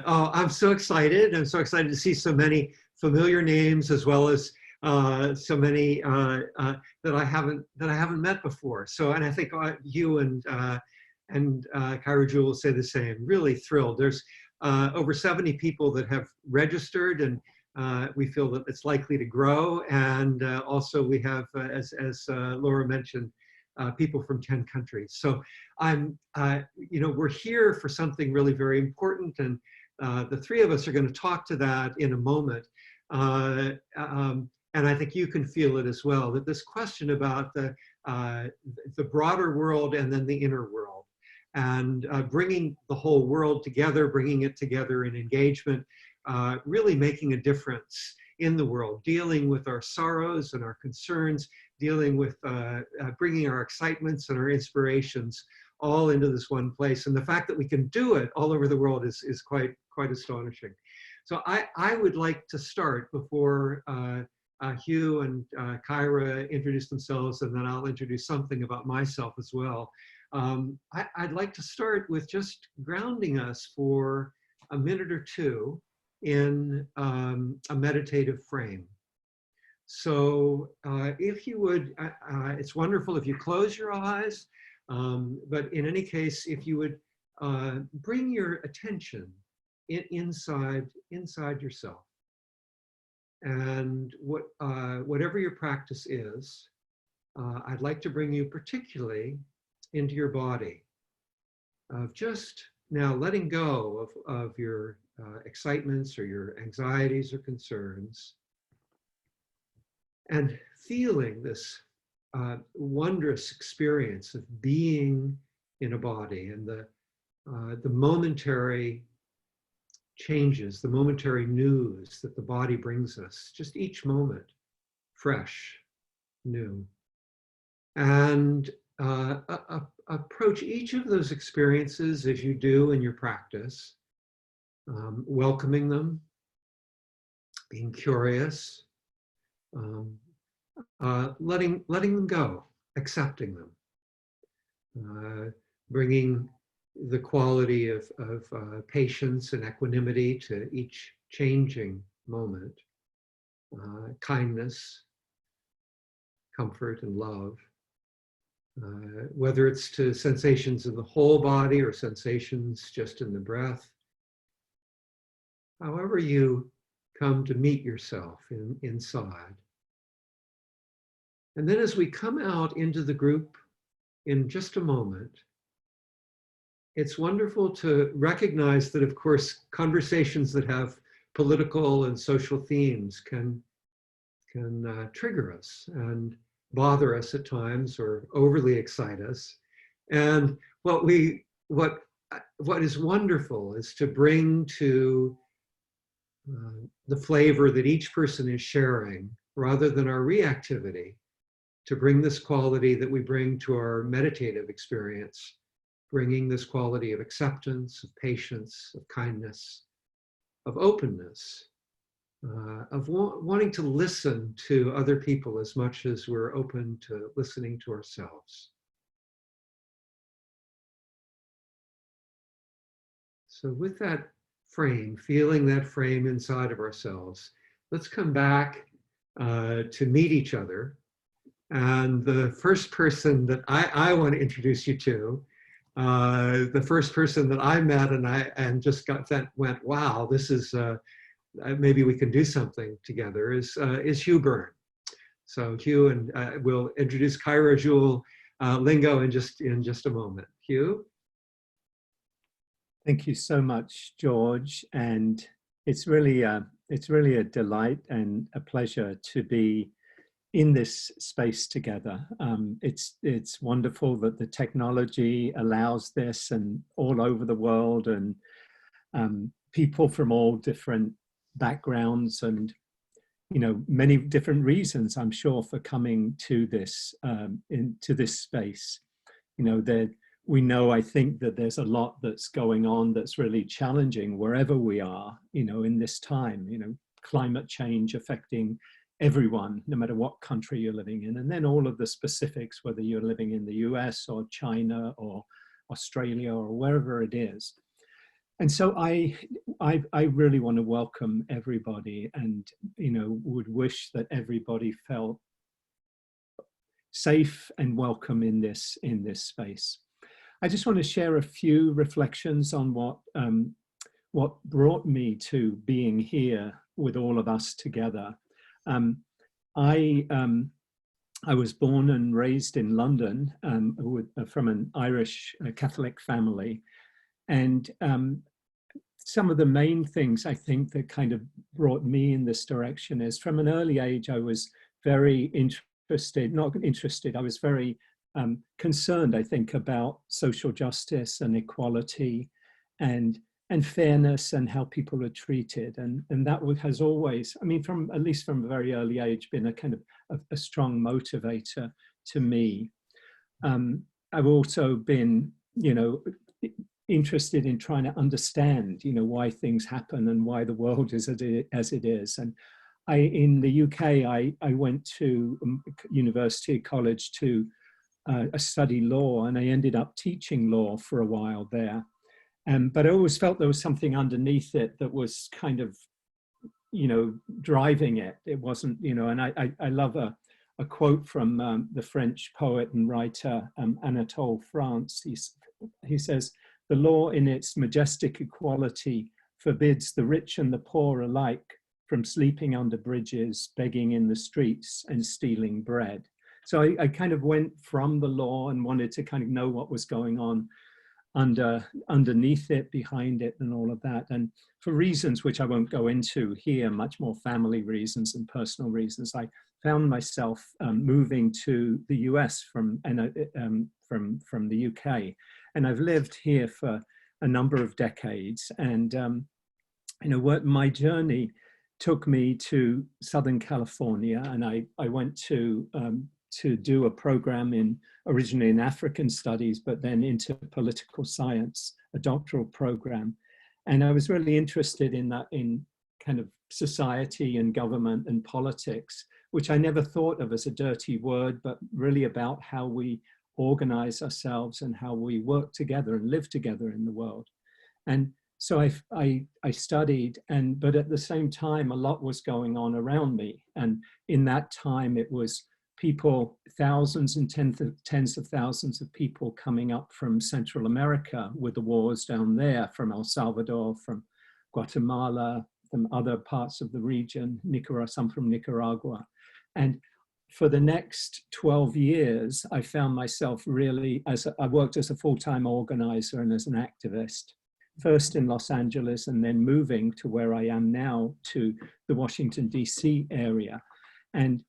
Oh, I'm so excited. I'm so excited to see so many familiar names, as well as so many that I haven't met before. So, and I think you and Kaira Jewel will say the same. Really thrilled. There's over 70 people that have registered, and we feel that it's likely to grow. And also we have, as Laura mentioned, people from 10 countries. So we're here for something really very important, and the three of us are going to talk to that in a moment. And I think you can feel it as well, that this question about the broader world and then the inner world, and bringing the whole world together, bringing it together in engagement, really making a difference in the world, dealing with our sorrows and our concerns, dealing with bringing our excitements and our inspirations all into this one place. And the fact that we can do it all over the world is quite astonishing. So I would like to start before Hugh and Kaira introduce themselves, and then I'll introduce something about myself as well. I'd like to start with just grounding us for a minute or two in a meditative frame. So if you would, it's wonderful if you close your eyes, but in any case, if you would bring your attention inside yourself. And whatever your practice is, I'd like to bring you particularly into your body, of just now letting go of your excitements or your anxieties or concerns, and feeling this wondrous experience of being in a body, and the momentary changes, the momentary news that the body brings us, just each moment, fresh, new. And approach each of those experiences as you do in your practice, welcoming them, being curious, letting them go, accepting them, bringing the quality of patience and equanimity to each changing moment, kindness, comfort, and love, whether it's to sensations in the whole body or sensations just in the breath. However you come to meet yourself inside. And then as we come out into the group in just a moment, it's wonderful to recognize that, of course, conversations that have political and social themes can trigger us and bother us at times, or overly excite us. And what is wonderful is to bring to the flavor that each person is sharing, rather than our reactivity, to bring this quality that we bring to our meditative experience, bringing this quality of acceptance, of patience, of kindness, of openness, of wanting to listen to other people as much as we're open to listening to ourselves. So with that frame, feeling that frame inside of ourselves, let's come back to meet each other. And the first person that I want to introduce you to, the first person that I met and just went, wow, this is, maybe we can do something together, is Hugh Byrne. So Hugh, and we'll introduce Kaira Jewel Lingo in just a moment. Hugh? Thank you so much, George. And it's really a delight and a pleasure to be in this space together. It's wonderful that the technology allows this, and all over the world, and people from all different backgrounds and, you know, many different reasons, I'm sure, for coming to this into this space. You know, that we know, I think, that there's a lot that's going on that's really challenging wherever we are, you know, in this time. You know, climate change affecting everyone, no matter what country you're living in, and then all of the specifics, whether you're living in the US or China or Australia or wherever it is. And so I really want to welcome everybody, and would wish that everybody felt safe and welcome in this space. I just want to share a few reflections on what brought me to being here with all of us together. I was born and raised in London from an Irish Catholic family. And some of the main things I think that kind of brought me in this direction is from an early age, I was very I was very concerned, I think, about social justice and equality and fairness and how people are treated. And that has always, I mean, at least from a very early age, been a kind of a strong motivator to me. I've also been, interested in trying to understand, why things happen and why the world is as it is. And in the UK, I went to university, college to study law, and I ended up teaching law for a while there. But I always felt there was something underneath it that was kind of, driving it. It wasn't, and I love a quote from the French poet and writer Anatole France. He says, "The law in its majestic equality forbids the rich and the poor alike from sleeping under bridges, begging in the streets, and stealing bread." So I kind of went from the law and wanted to kind of know what was going on underneath it, behind it, and all of that. And for reasons which I won't go into here, much more family reasons and personal reasons, I found myself moving to the US from the UK. And I've lived here for a number of decades. And, what my journey took me to Southern California, and I went to do a program originally in African studies, but then into political science, a doctoral program. And I was really interested in that, in kind of society and government and politics, which I never thought of as a dirty word, but really about how we organize ourselves and how we work together and live together in the world. And so I studied, but at the same time, a lot was going on around me. And in that time, it was people, thousands and tens of thousands of people coming up from Central America with the wars down there, from El Salvador, from Guatemala, from other parts of the region, some from Nicaragua. And for the next 12 years, I found myself really, I worked as a full-time organizer and as an activist, first in Los Angeles and then moving to where I am now, to the Washington, DC area. And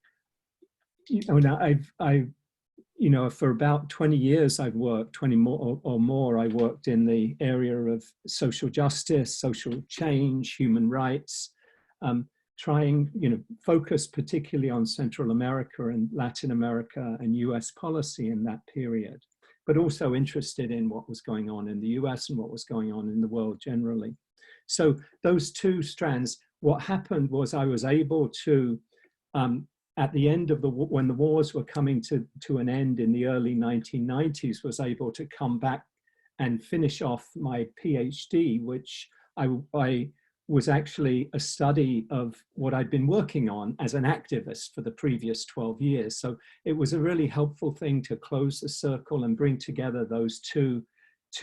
for about 20 years, I've worked, 20 more or more, I worked in the area of social justice, social change, human rights, trying, focus particularly on Central America and Latin America and US policy in that period, but also interested in what was going on in the US and what was going on in the world generally. So those two strands, what happened was I was able to, at the end of when the wars were coming to an end in the early 1990s, was able to come back and finish off my PhD, which I was actually a study of what I'd been working on as an activist for the previous 12 years. So it was a really helpful thing to close the circle and bring together those two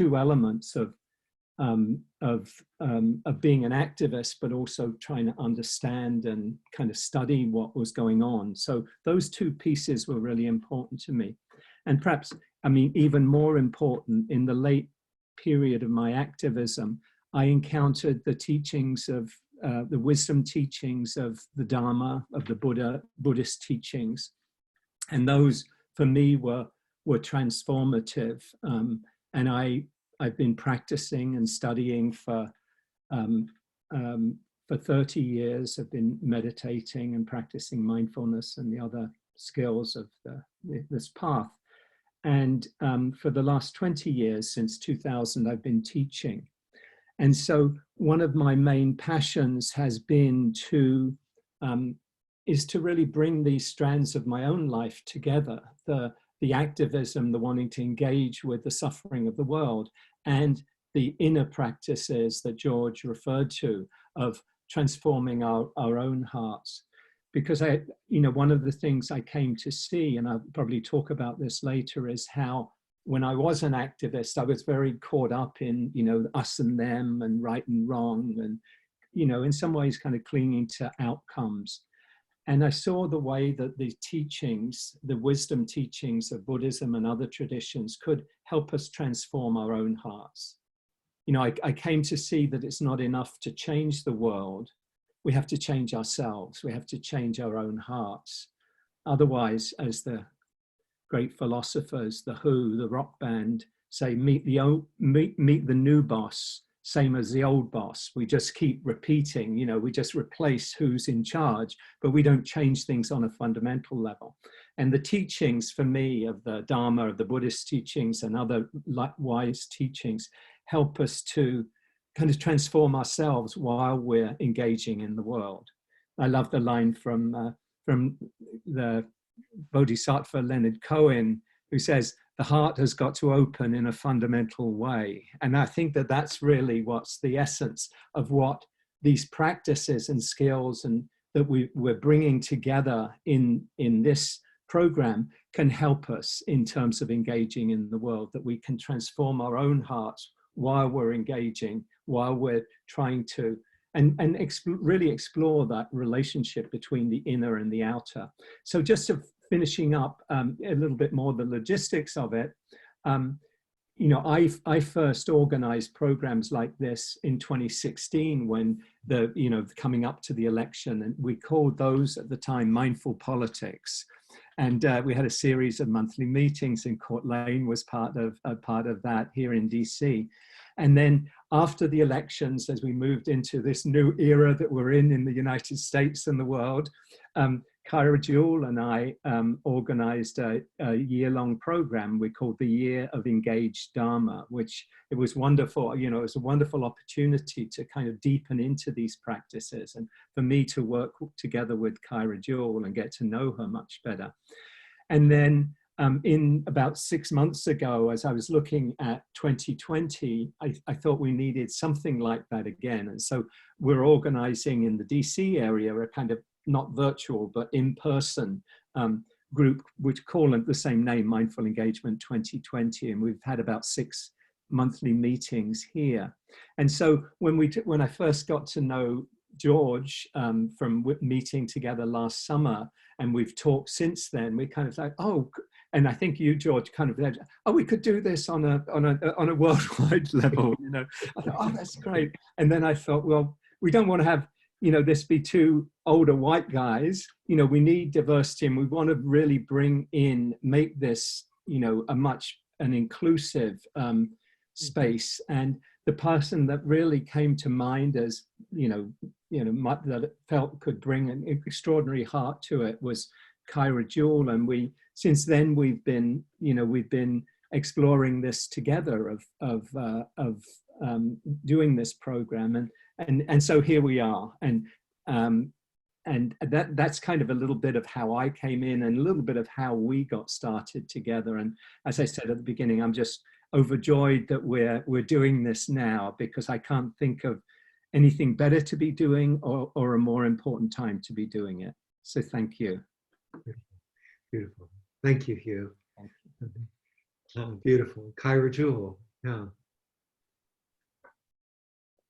elements of being an activist, but also trying to understand and kind of study what was going on. So those two pieces were really important to me. And perhaps, even more important, in the late period of my activism, I encountered the teachings of, the wisdom teachings of the Dharma, of the Buddhist teachings. And those, for me, were transformative. And I've been practicing and studying for 30 years. I've been meditating and practicing mindfulness and the other skills of this path. And for the last 20 years, since 2000, I've been teaching. And so one of my main passions has been is to really bring these strands of my own life together, the activism, the wanting to engage with the suffering of the world, and the inner practices that George referred to of transforming our own hearts. Because one of the things I came to see, and I'll probably talk about this later, is how when I was an activist, I was very caught up in, us and them and right and wrong, and, in some ways kind of clinging to outcomes. And I saw the way that the teachings, the wisdom teachings of Buddhism and other traditions could help us transform our own hearts. I came to see that it's not enough to change the world. We have to change ourselves. We have to change our own hearts. Otherwise, as the great philosophers, the Who, the rock band, say, meet the new boss, same as the old boss. We just keep repeating, we just replace who's in charge, but we don't change things on a fundamental level. And the teachings for me of the Dharma, of the Buddhist teachings and other wise teachings help us to kind of transform ourselves while we're engaging in the world. I love the line from the Bodhisattva Leonard Cohen, who says, the heart has got to open in a fundamental way. And I think that that's really what's the essence of what these practices and skills and that we're bringing together in this program can help us in terms of engaging in the world, that we can transform our own hearts while we're engaging, while we're trying to, really explore that relationship between the inner and the outer. So just to finishing up a little bit more the logistics of it, I first organized programs like this in 2016 when coming up to the election, and we called those at the time mindful politics. And we had a series of monthly meetings, and Court Lane was part of that here in DC. And then after the elections, as we moved into this new era that we're in the United States and the world, Kaira Jewel and I organized a year-long program we called the Year of Engaged Dharma, which it was wonderful. It was a wonderful opportunity to kind of deepen into these practices and for me to work together with Kaira Jewel and get to know her much better. And then in about 6 months ago, as I was looking at 2020, I thought we needed something like that again. And so we're organizing in the DC area a kind of not virtual, but in-person group, which call it the same name, Mindful Engagement 2020. And we've had about 6 monthly meetings here. And so when I first got to know George from meeting together last summer, and we've talked since then, we kind of like, oh, and I think you, George, kind of said, oh, we could do this on a worldwide level, I thought, oh, that's great. And then I thought, well, we don't want to have, this be two older white guys, we need diversity, and we want to really make this, an inclusive space. And the person that really came to mind as, that felt could bring an extraordinary heart to it was Kaira Jewel. And since then we've been exploring this together of doing this program. And so here we are. And that's kind of a little bit of how I came in and a little bit of how we got started together. And as I said at the beginning, I'm just overjoyed that we're doing this now, because I can't think of anything better to be doing or a more important time to be doing it. So thank you. Beautiful. Thank you, Hugh. Thank you. Oh, beautiful. Kaira Jewel. Yeah.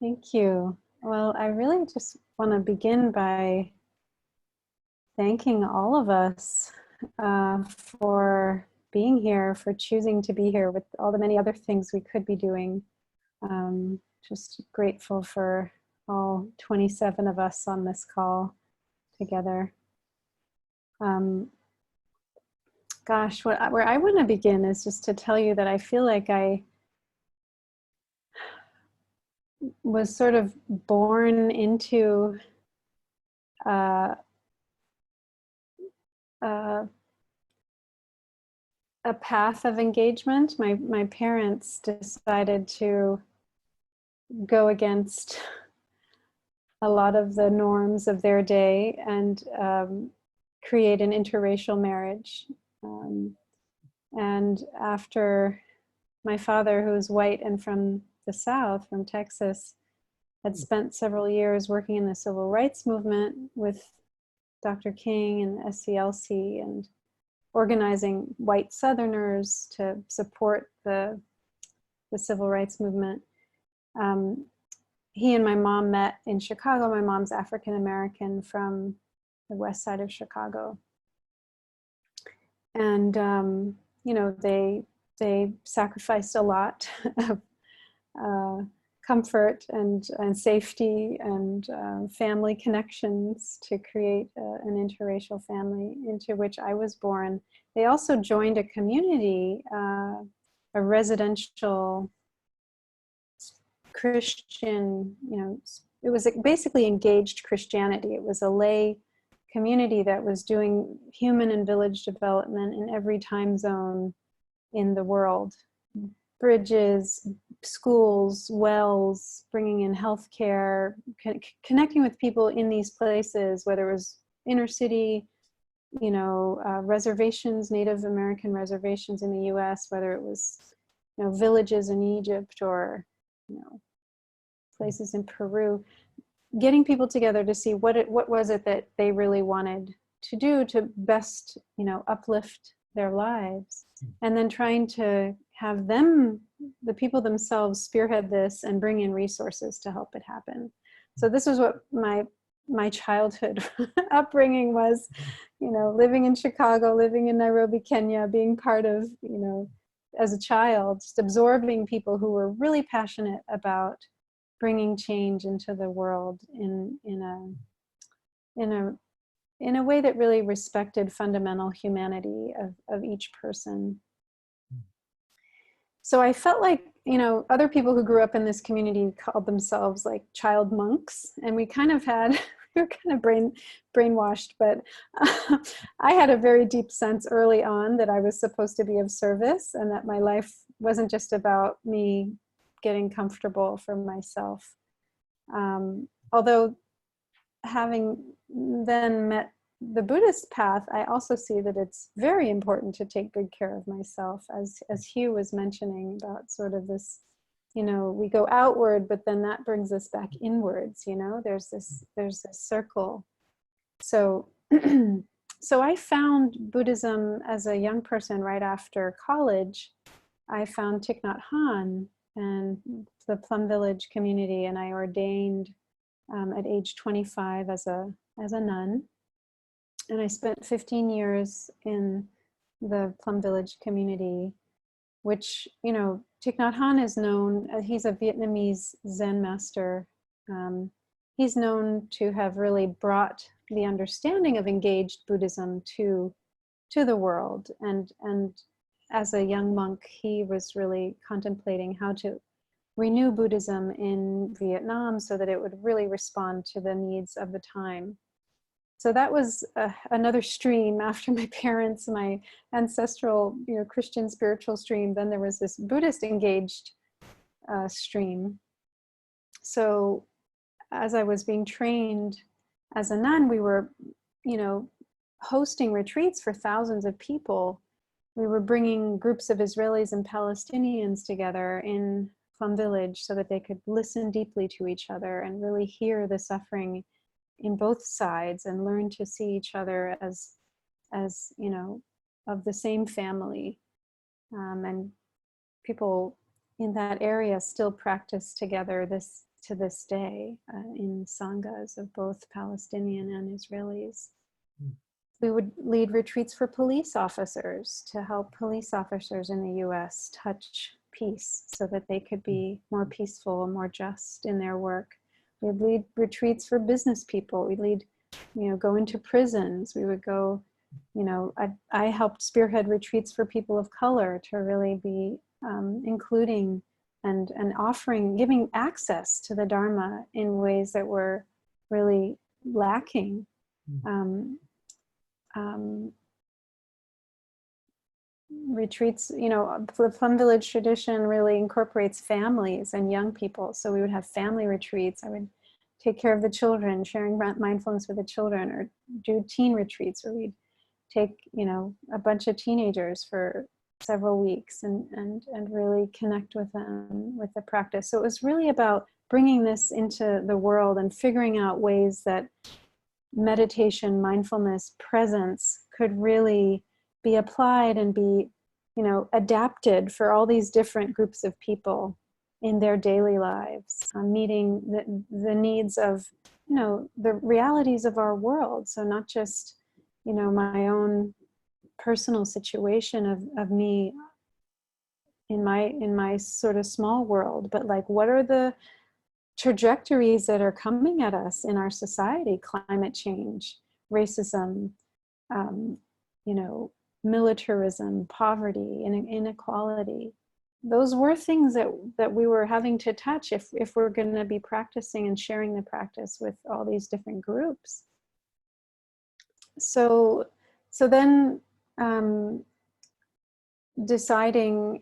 Thank you. Well, I really just want to begin by thanking all of us for being here, for choosing to be here with all the many other things we could be doing. Just grateful for all 27 of us on this call together. Gosh, where I want to begin is just to tell you that I feel like I was sort of born into a path of engagement. My parents decided to go against a lot of the norms of their day and create an interracial marriage. And after my father, who's white and from the South, from Texas, had spent several years working in the civil rights movement with Dr. King and the SCLC, and organizing white Southerners to support the civil rights movement. He and my mom met in Chicago. My mom's African American from the west side of Chicago. And, you know, they sacrificed a lot of comfort and safety and family connections to create an interracial family into which I was born. They also joined a community, a residential Christian, you know, it was basically engaged Christianity. It was a lay community that was doing human and village development in every time zone in the world. Bridges, schools, wells, bringing in healthcare, connecting with people in these places, whether it was inner city, you know, reservations, Native American reservations in the US, whether it was, you know, villages in Egypt, or, you know, places in Peru, getting people together to see what was it that they really wanted to do to best, you know, uplift their lives, and then trying to have them, the people themselves, spearhead this and bring in resources to help it happen. So this was what my childhood upbringing was, you know, living in Chicago, living in Nairobi, Kenya, being part of, you know, as a child, just absorbing people who were really passionate about bringing change into the world in a way that really respected fundamental humanity of each person. So I felt like, you know, other people who grew up in this community called themselves like child monks, and we kind of had, we were kind of brainwashed, but I had a very deep sense early on that I was supposed to be of service, and that my life wasn't just about me getting comfortable for myself. Although having then met the Buddhist path, I also see that it's very important to take good care of myself, as Hugh was mentioning about sort of this, you know, we go outward, but then that brings us back inwards, you know, there's this circle. So, so I found Buddhism as a young person right after college. I found Thich Nhat Hanh and the Plum Village community, and I ordained at age 25 as a nun. And I spent 15 years in the Plum Village community, which, you know, Thich Nhat Hanh is known, he's a Vietnamese Zen master. He's known to have really brought the understanding of engaged Buddhism to the world. And as a young monk, he was really contemplating how to renew Buddhism in Vietnam so that it would really respond to the needs of the time. So that was another stream after my parents, my ancestral, you know, Christian spiritual stream. Then there was this Buddhist engaged stream. So as I was being trained as a nun, we were, you know, hosting retreats for thousands of people. We were bringing groups of Israelis and Palestinians together in Plum Village so that they could listen deeply to each other and really hear the suffering in both sides and learn to see each other as you know, of the same family. And people in that area still practice together to this day in sanghas of both Palestinian and Israelis. We would lead retreats for police officers to help police officers in the US touch peace so that they could be more peaceful and more just in their work. We'd lead retreats for business people. We'd lead, you know, go into prisons. We would go, you know, I helped spearhead retreats for people of color to really be including and offering, giving access to the Dharma in ways that were really lacking. Retreats, you know, the Plum Village tradition really incorporates families and young people. So we would have family retreats. I would take care of the children, sharing mindfulness with the children, or do teen retreats where we'd take, you know, a bunch of teenagers for several weeks and really connect with them, with the practice. So it was really about bringing this into the world and figuring out ways that meditation, mindfulness, presence could really be applied and be, adapted for all these different groups of people in their daily lives, meeting the needs of, the realities of our world. So not just, my own personal situation of me in my sort of small world, but like, what are the trajectories that are coming at us in our society? Climate change, racism, militarism, poverty, and inequality. Those were things that we were having to touch if we're going to be practicing and sharing the practice with all these different groups. So then deciding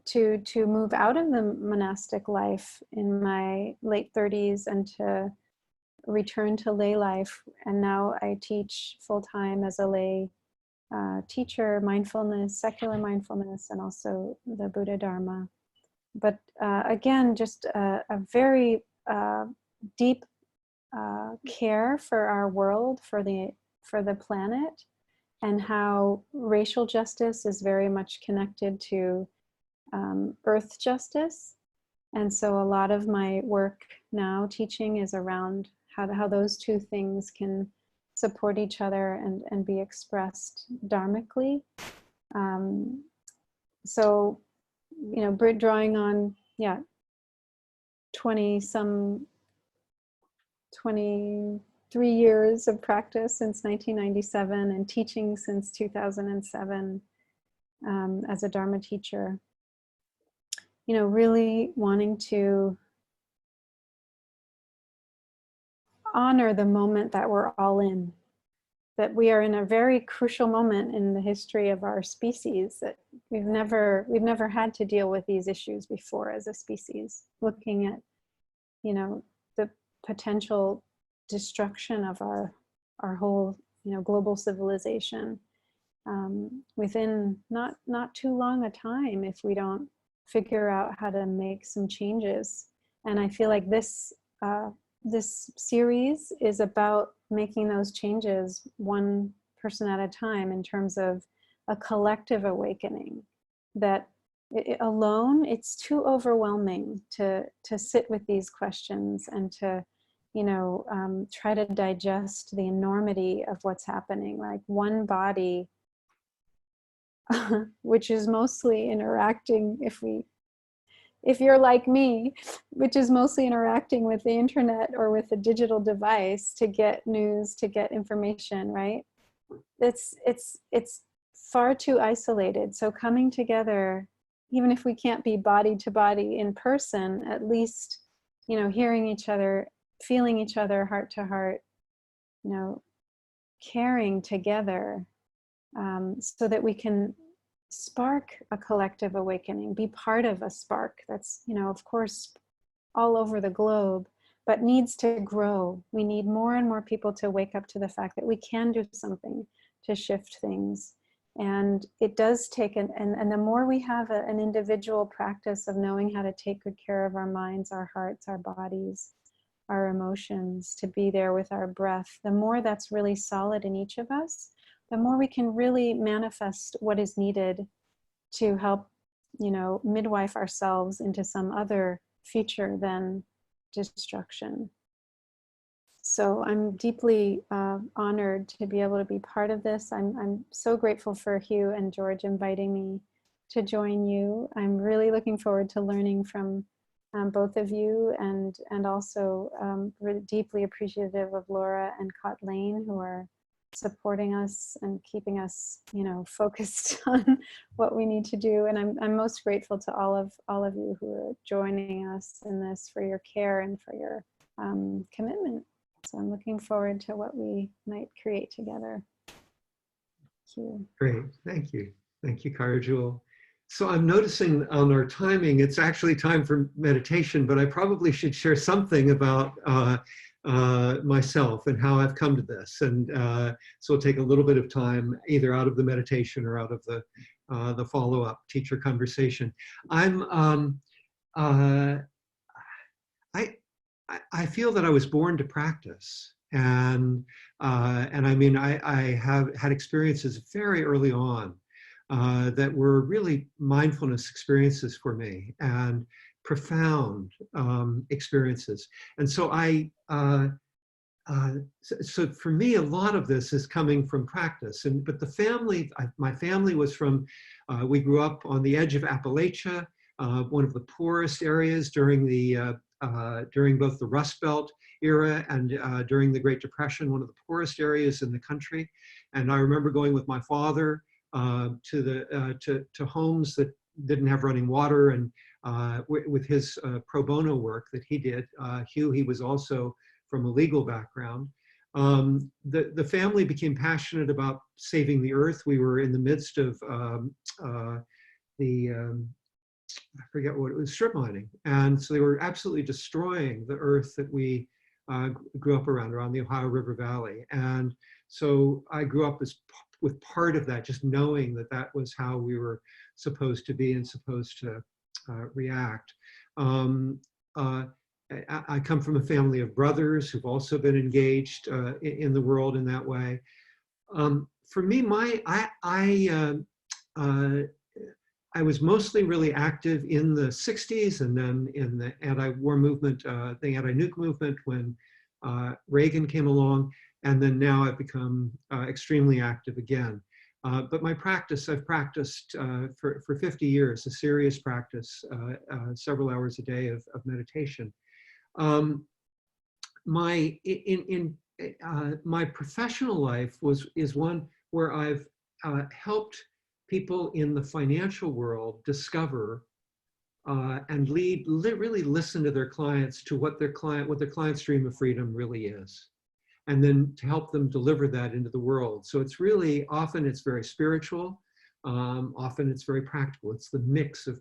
to move out of the monastic life in my late 30s and to return to lay life. And now I teach full-time as a lay teacher, mindfulness, secular mindfulness, and also the Buddha Dharma. But again, just a very deep care for our world, for the planet, and how racial justice is very much connected to earth justice. And so a lot of my work now teaching is around how those two things can support each other and be expressed dharmically. So, drawing on, 23 years of practice since 1997 and teaching since 2007 as a Dharma teacher. Really wanting to honor the moment that we're all in, that we are in a very crucial moment in the history of our species, that we've never had to deal with these issues before as a species, looking at, the potential destruction of our whole, global civilization within not too long a time if we don't figure out how to make some changes. And I feel like this series is about making those changes one person at a time, in terms of a collective awakening, that alone it's too overwhelming to sit with these questions and to try to digest the enormity of what's happening. Like one body which is mostly interacting, if you're like me, which is mostly interacting with the internet or with a digital device to get news, to get information, right? It's far too isolated. So coming together, even if we can't be body to body in person, at least, hearing each other, feeling each other heart to heart, caring together, so that we can spark a collective awakening, be part of a spark that's, of course, all over the globe, but needs to grow. We need more and more people to wake up to the fact that we can do something to shift things. And it does take, and the more we have an individual practice of knowing how to take good care of our minds, our hearts, our bodies, our emotions, to be there with our breath, the more that's really solid in each of us, the more we can really manifest what is needed to help, midwife ourselves into some other future than destruction. So I'm deeply honored to be able to be part of this. I'm so grateful for Hugh and George inviting me to join you. I'm really looking forward to learning from both of you, and also really deeply appreciative of Laura and Kathleen, who are supporting us and keeping us, focused on what we need to do. And I'm most grateful to all of you who are joining us in this, for your care and for your commitment. So I'm looking forward to what we might create together. Thank you. Great, thank you. Thank you, Kaira Jewel. So I'm noticing on our timing, it's actually time for meditation, but I probably should share something about myself and how I've come to this. And so it'll take a little bit of time, either out of the meditation or out of the the follow-up teacher conversation. I feel that I was born to practice, and I mean I have had experiences very early on that were really mindfulness experiences for me, and profound experiences. And so so for me, a lot of this is coming from practice. But the family, my family was from, we grew up on the edge of Appalachia, one of the poorest areas during both the Rust Belt era and during the Great Depression, one of the poorest areas in the country. And I remember going with my father to homes that didn't have running water, and with his pro bono work that he did. Hugh, he was also from a legal background. The family became passionate about saving the earth. We were in the midst of I forget what it was, strip mining. And so they were absolutely destroying the earth that we grew up around the Ohio River Valley. And so I grew up with part of that, just knowing that that was how we were supposed to be and supposed to react. I come from a family of brothers who've also been engaged in the world in that way. For me, I was mostly really active in the 60s, and then in the anti-war movement, the anti-nuke movement when Reagan came along, and then now I've become extremely active again. But my practice, I've practiced for 50 years, a serious practice, several hours a day of meditation. My professional life is one where I've helped people in the financial world discover and really listen to their clients, to what their client's dream of freedom really is, and then to help them deliver that into the world. So it's really, often it's very spiritual, often it's very practical. It's the mix of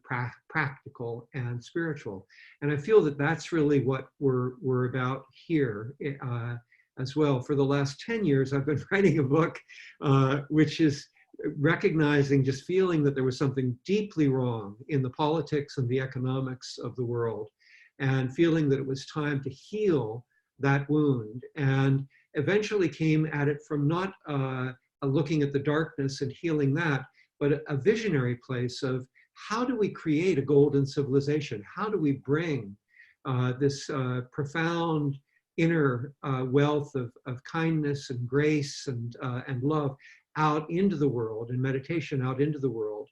practical and spiritual. And I feel that that's really what we're about here as well. For the last 10 years, I've been writing a book, which is recognizing, just feeling that there was something deeply wrong in the politics and the economics of the world, and feeling that it was time to heal that wound, and eventually came at it from not looking at the darkness and healing that, but a visionary place of how do we create a golden civilization? How do we bring this profound inner wealth of kindness and grace and love out into the world, and meditation out into the world,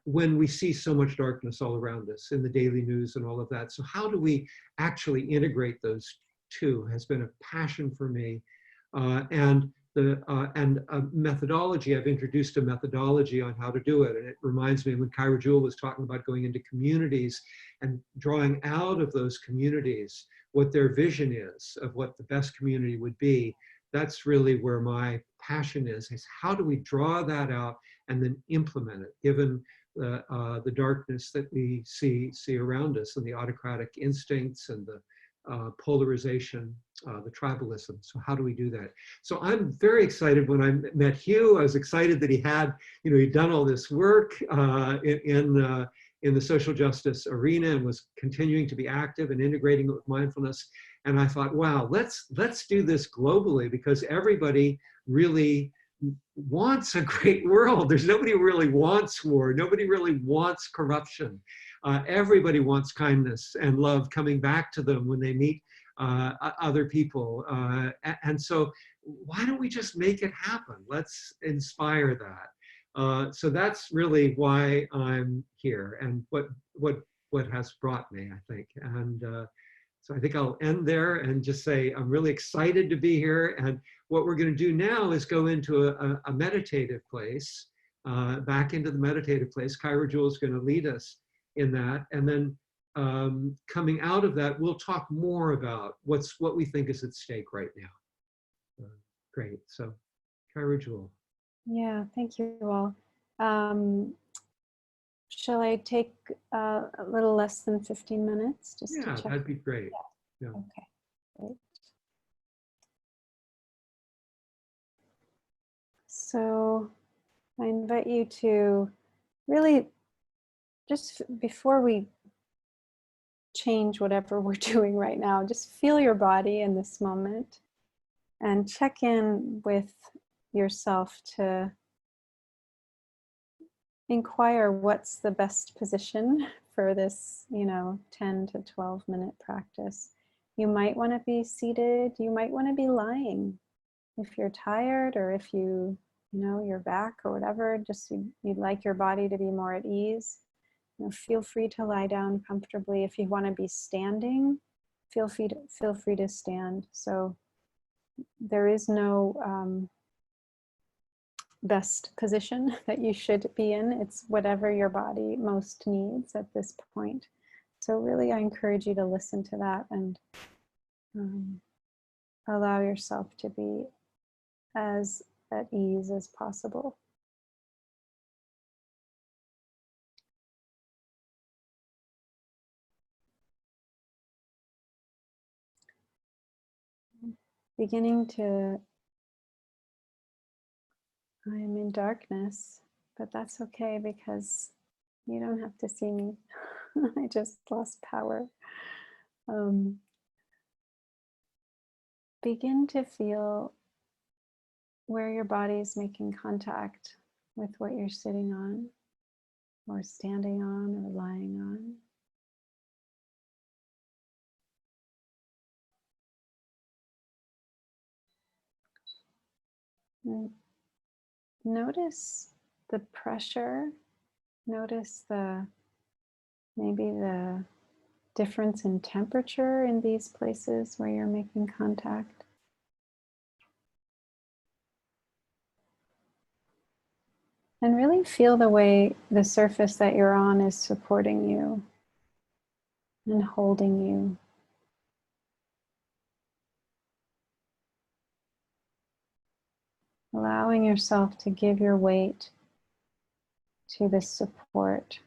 when we see so much darkness all around us in the daily news and all of that. So how do we actually integrate those two has been a passion for me. And a methodology, I've introduced a methodology on how to do it. And it reminds me when Kaira Jewel was talking about going into communities and drawing out of those communities what their vision is of what the best community would be. That's really where my passion is how do we draw that out and then implement it, given the darkness that we see around us, and the autocratic instincts and the polarization, the tribalism. So how do we do that? So I'm very excited. When I met Hugh, I was excited that he had, he'd done all this work in the social justice arena and was continuing to be active and integrating it with mindfulness. And I thought, wow, let's do this globally, because everybody really wants a great world. There's nobody who really wants war. Nobody really wants corruption. Everybody wants kindness and love coming back to them when they meet other people. And so why don't we just make it happen? Let's inspire that. So that's really why I'm here, and what has brought me, I think. And so I think I'll end there and just say I'm really excited to be here. And what we're going to do now is go into a meditative place, back into the meditative place. Kaira Jewel is going to lead us in that. And then coming out of that, we'll talk more about what we think is at stake right now. Great. So Kaira Jewel. Yeah, thank you all. Shall I take a little less than 15 minutes just to check? That'd be great. Yeah. Okay, great. So I invite you to really, just before we change whatever we're doing right now, just feel your body in this moment and check in with yourself to inquire what's the best position for this, 10 to 12 minute practice. You might want to be seated, you might want to be lying. If you're tired, or if your back or whatever, just you'd like your body to be more at ease, feel free to lie down comfortably. If you want to be standing, feel free to stand. So there is no best position that you should be in. It's whatever your body most needs at this point. So really, I encourage you to listen to that and allow yourself to be as at ease as possible. I'm in darkness, but that's okay because you don't have to see me. I just lost power. Begin to feel where your body is making contact with what you're sitting on, or standing on, or lying on. And notice the pressure, notice maybe the difference in temperature in these places where you're making contact. And really feel the way the surface that you're on is supporting you and holding you. Allowing yourself to give your weight to this support,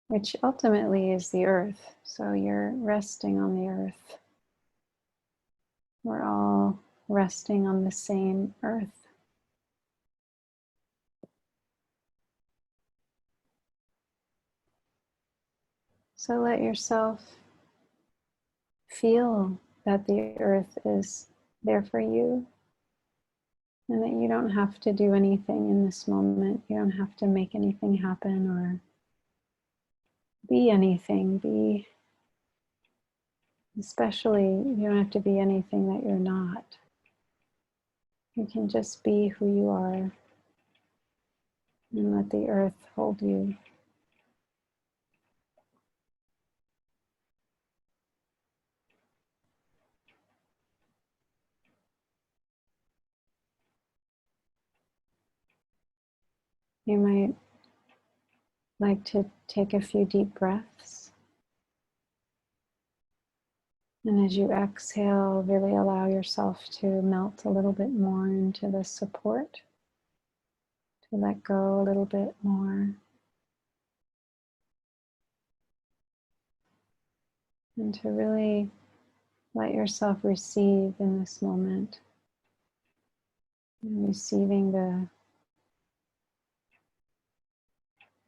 which ultimately is the earth. So you're resting on the earth. We're all resting on the same earth. So let yourself feel that the earth is there for you, and that you don't have to do anything in this moment. You don't have to make anything happen or be anything. Especially, you don't have to be anything that you're not. You can just be who you are and let the earth hold you. You might like to take a few deep breaths. And as you exhale, really allow yourself to melt a little bit more into the support, to let go a little bit more. And to really let yourself receive in this moment. And receiving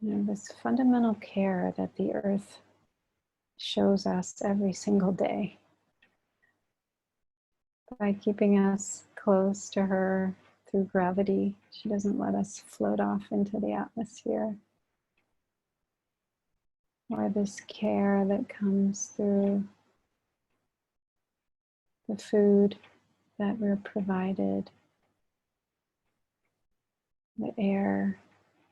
this fundamental care that the earth shows us every single day. By keeping us close to her through gravity, she doesn't let us float off into the atmosphere. Or this care that comes through the food that we're provided, the air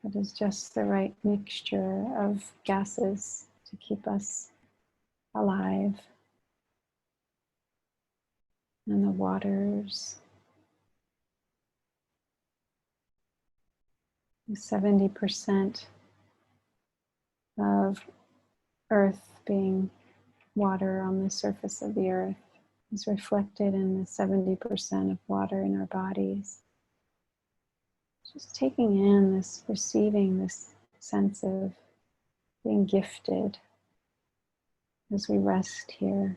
that is just the right mixture of gases to keep us alive, and the waters, the 70% of earth being water on the surface of the earth is reflected in the 70% of water in our bodies. Just taking in this, receiving this sense of being gifted as we rest here.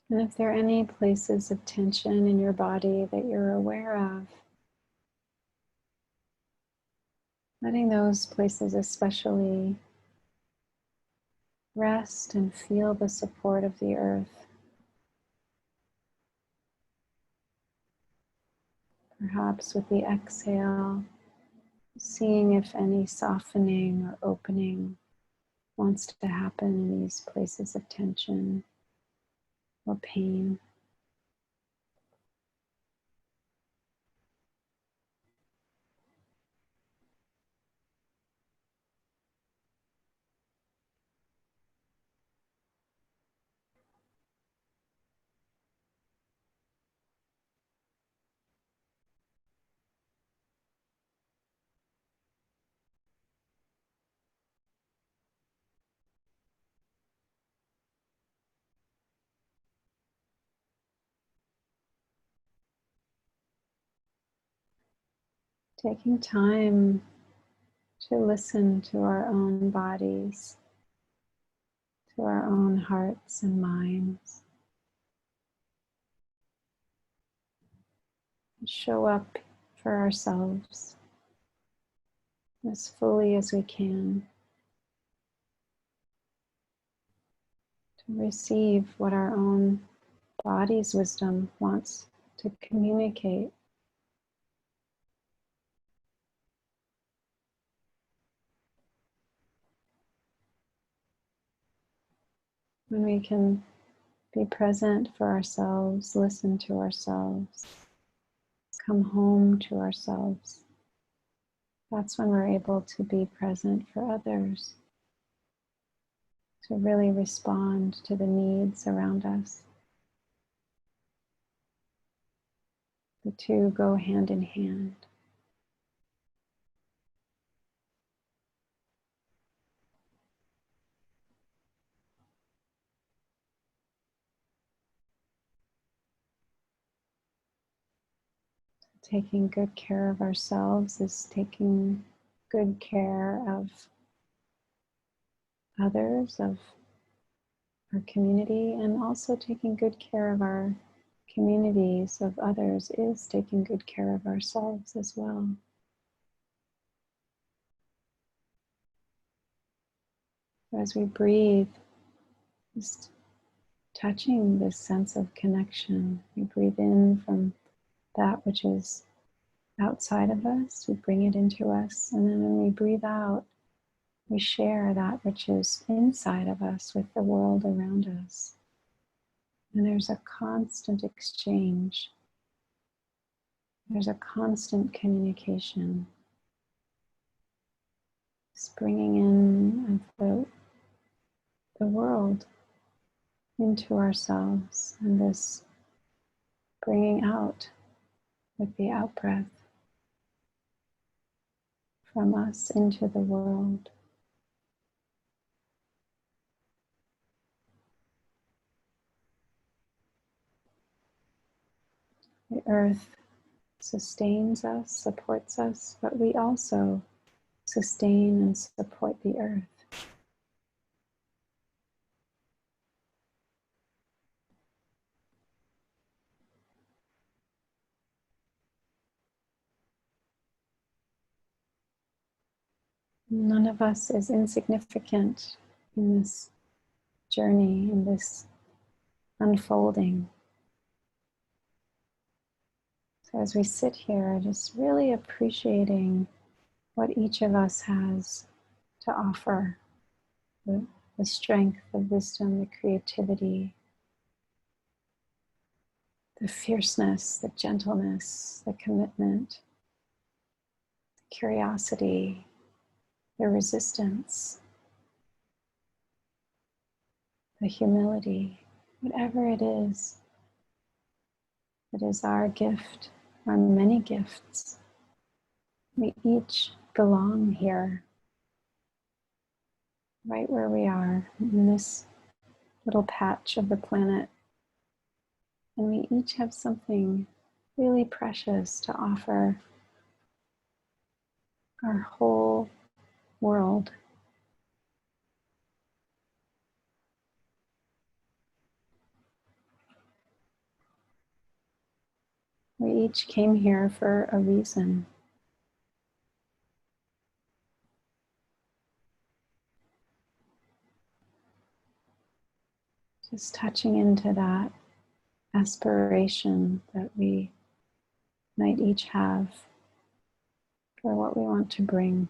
And if there are any places of tension in your body that you're aware of, letting those places especially rest and feel the support of the earth. Perhaps with the exhale, seeing if any softening or opening wants to happen in these places of tension or pain. Taking time to listen to our own bodies, to our own hearts and minds. Show up for ourselves as fully as we can to receive what our own body's wisdom wants to communicate. When we can be present for ourselves, listen to ourselves, come home to ourselves, that's when we're able to be present for others, to really respond to the needs around us. The two go hand in hand. Taking good care of ourselves is taking good care of others, of our community, and also taking good care of our communities, of others, is taking good care of ourselves as well. As we breathe, just touching this sense of connection. We breathe in from that which is outside of us, we bring it into us, and then when we breathe out, we share that which is inside of us with the world around us. And there's a constant exchange. There's a constant communication. It's bringing in of the world into ourselves, and this bringing out with the out-breath from us into the world. The earth sustains us, supports us, but we also sustain and support the earth. None of us is insignificant in this journey, in this unfolding. So as we sit here, just really appreciating what each of us has to offer, the strength, the wisdom, the creativity, the fierceness, the gentleness, the commitment, the curiosity, the resistance, the humility, whatever it is our gift, our many gifts. We each belong here, right where we are in this little patch of the planet. And we each have something really precious to offer our whole world. We each came here for a reason. Just touching into that aspiration that we might each have for what we want to bring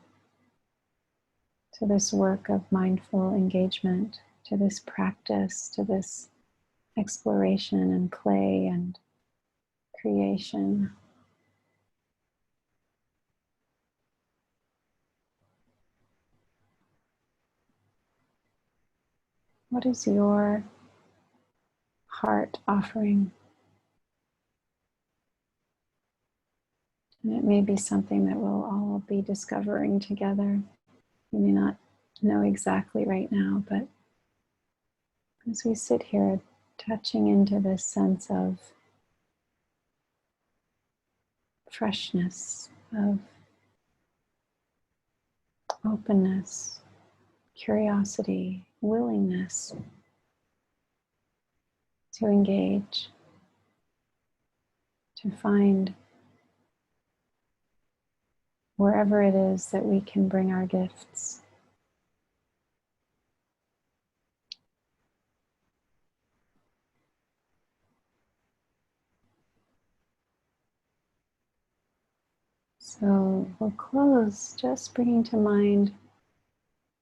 to this work of mindful engagement, to this practice, to this exploration and play and creation. What is your heart offering? And it may be something that we'll all be discovering together. We may not know exactly right now, but as we sit here touching into this sense of freshness, of openness, curiosity, willingness to engage, to find wherever it is that we can bring our gifts. So we'll close just bringing to mind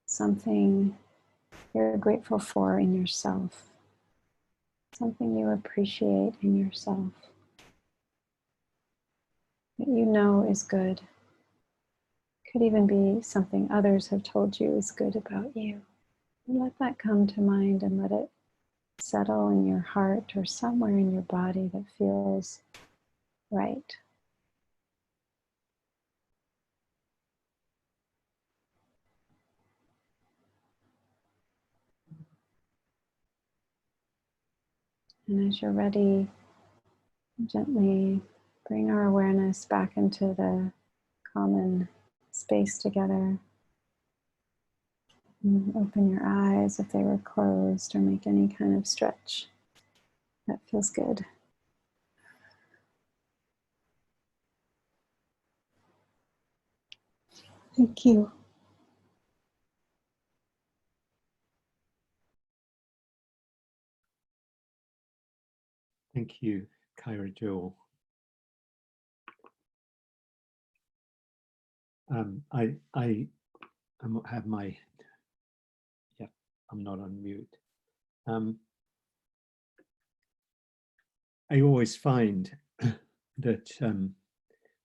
something you're grateful for in yourself, something you appreciate in yourself, that you know is good. Could even be something others have told you is good about you. And let that come to mind and let it settle in your heart or somewhere in your body that feels right. And as you're ready, gently bring our awareness back into the common space together. And open your eyes if they were closed, or make any kind of stretch that feels good. Thank you. Thank you, Kaira Jewel. I have my, yeah, I'm not on mute. I always find that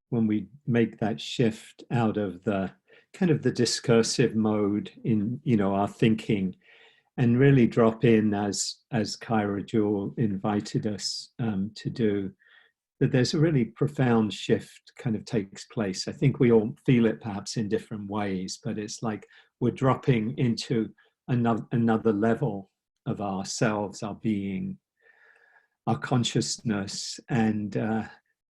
when we make that shift out of the kind of the discursive mode in, you know, our thinking, and really drop in as Kaira Jewel invited us to do, that there's a really profound shift kind of takes place. I think we all feel it perhaps in different ways, but it's like we're dropping into another level of ourselves, our being, our consciousness. And,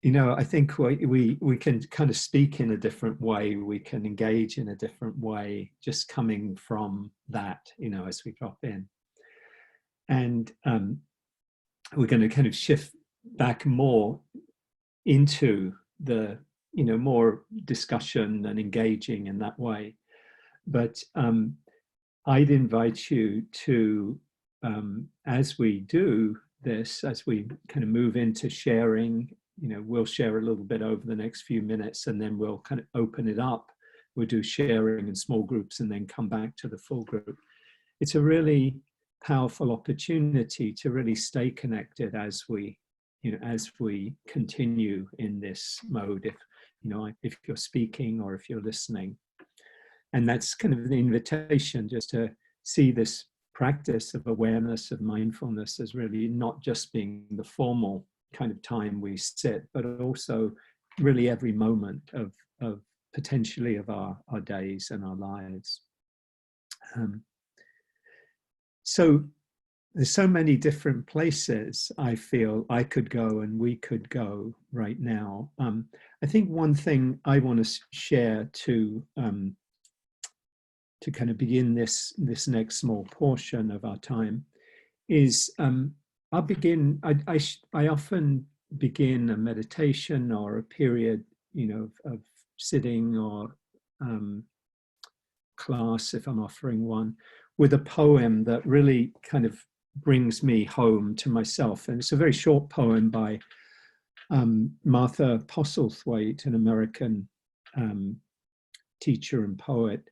you know, I think we can kind of speak in a different way. We can engage in a different way, just coming from that, you know, as we drop in. And we're going to kind of shift back more into the, you know, more discussion and engaging in that way. But I'd invite you to, as we do this, as we kind of move into sharing, you know, we'll share a little bit over the next few minutes, and then we'll kind of open it up. We'll do sharing in small groups and then come back to the full group. It's a really powerful opportunity to really stay connected as we, you know, as we continue in this mode, if, you know, if you're speaking or if you're listening. And that's kind of the invitation, just to see this practice of awareness, of mindfulness, as really not just being the formal kind of time we sit, but also really every moment of potentially of our days and our lives. So there's so many different places I feel I could go and we could go right now. I think one thing I want to share to kind of begin this next small portion of our time is I'll begin. I often begin a meditation or a period, you know, of sitting or class, if I'm offering one, with a poem that really kind of brings me home to myself. And it's a very short poem by Martha Postlethwaite, an American teacher and poet.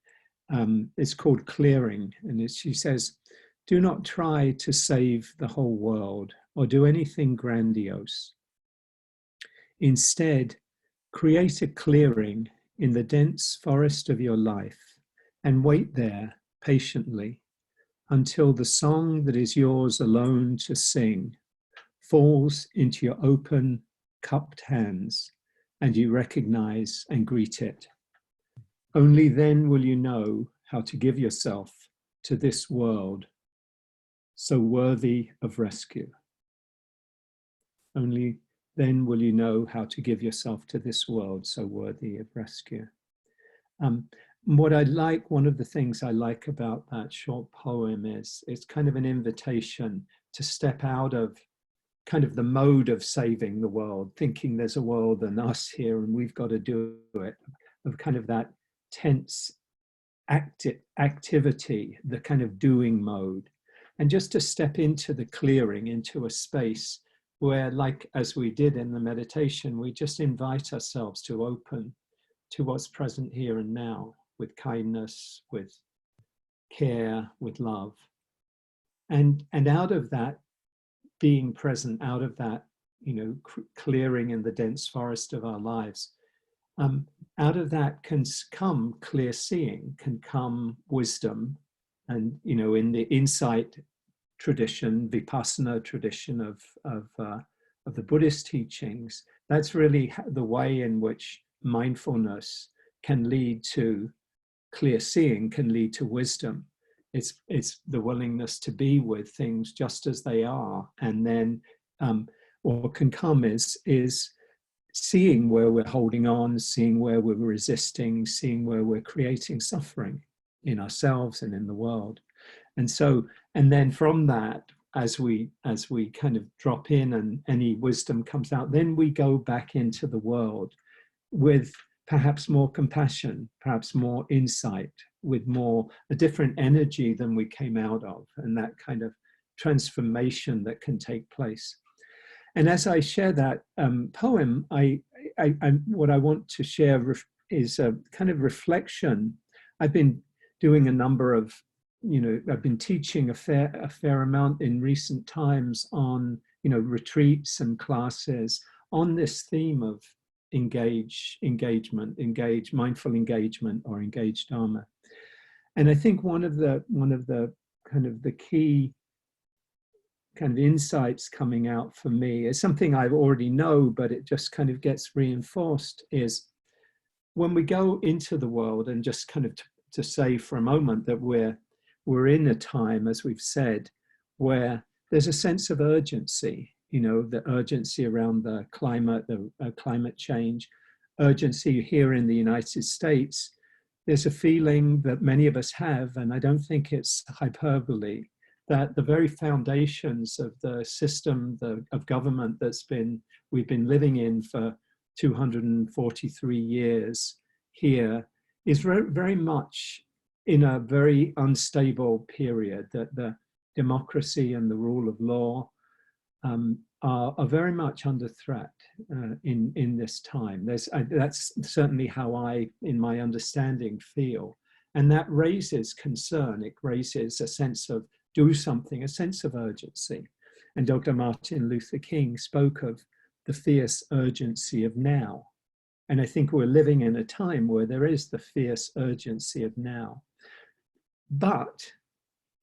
It's called Clearing, and she says, "Do not try to save the whole world or do anything grandiose. Instead, create a clearing in the dense forest of your life and wait there patiently until the song that is yours alone to sing falls into your open, cupped hands and you recognize and greet it. Only then will you know how to give yourself to this world so worthy of rescue. Only then will you know how to give yourself to this world so worthy of rescue." One of the things I like about that short poem is it's kind of an invitation to step out of kind of the mode of saving the world, thinking there's a world and us here and we've got to do it, of kind of that tense activity, the kind of doing mode, and just to step into the clearing, into a space where, like as we did in the meditation, we just invite ourselves to open to what's present here and now, with kindness, with care, with love. And out of that being present, out of that, you know, clearing in the dense forest of our lives, out of that can come clear seeing, can come wisdom. And, you know, in the insight tradition, Vipassana tradition of the Buddhist teachings, that's really the way in which mindfulness can lead to clear seeing, can lead to wisdom. It's the willingness to be with things just as they are, and then what can come is seeing where we're holding on, seeing where we're resisting, seeing where we're creating suffering in ourselves and in the world. And then from that, as we kind of drop in and any wisdom comes out, then we go back into the world with perhaps more compassion, perhaps more insight, with a different energy than we came out of, and that kind of transformation that can take place. And as I share that poem, what I want to share is a kind of reflection. I've been doing a number of, you know, I've been teaching a fair amount in recent times on, you know, retreats and classes on this theme of mindful engagement, or engaged Dharma. And I think one of the kind of the key kind of insights coming out for me is something I already know, but it just kind of gets reinforced, is when we go into the world, and just kind of to say for a moment that we're in a time, as we've said, where there's a sense of urgency, you know, the urgency around the climate change, urgency here in the United States. There's a feeling that many of us have, and I don't think it's hyperbole, that the very foundations of the system of government we've been living in for 243 years here is very much in a very unstable period, that the democracy and the rule of law are very much under threat in this time. That's certainly how I, in my understanding, feel. And that raises concern. It raises a sense of do something, a sense of urgency. And Dr. Martin Luther King spoke of the fierce urgency of now. And I think we're living in a time where there is the fierce urgency of now. But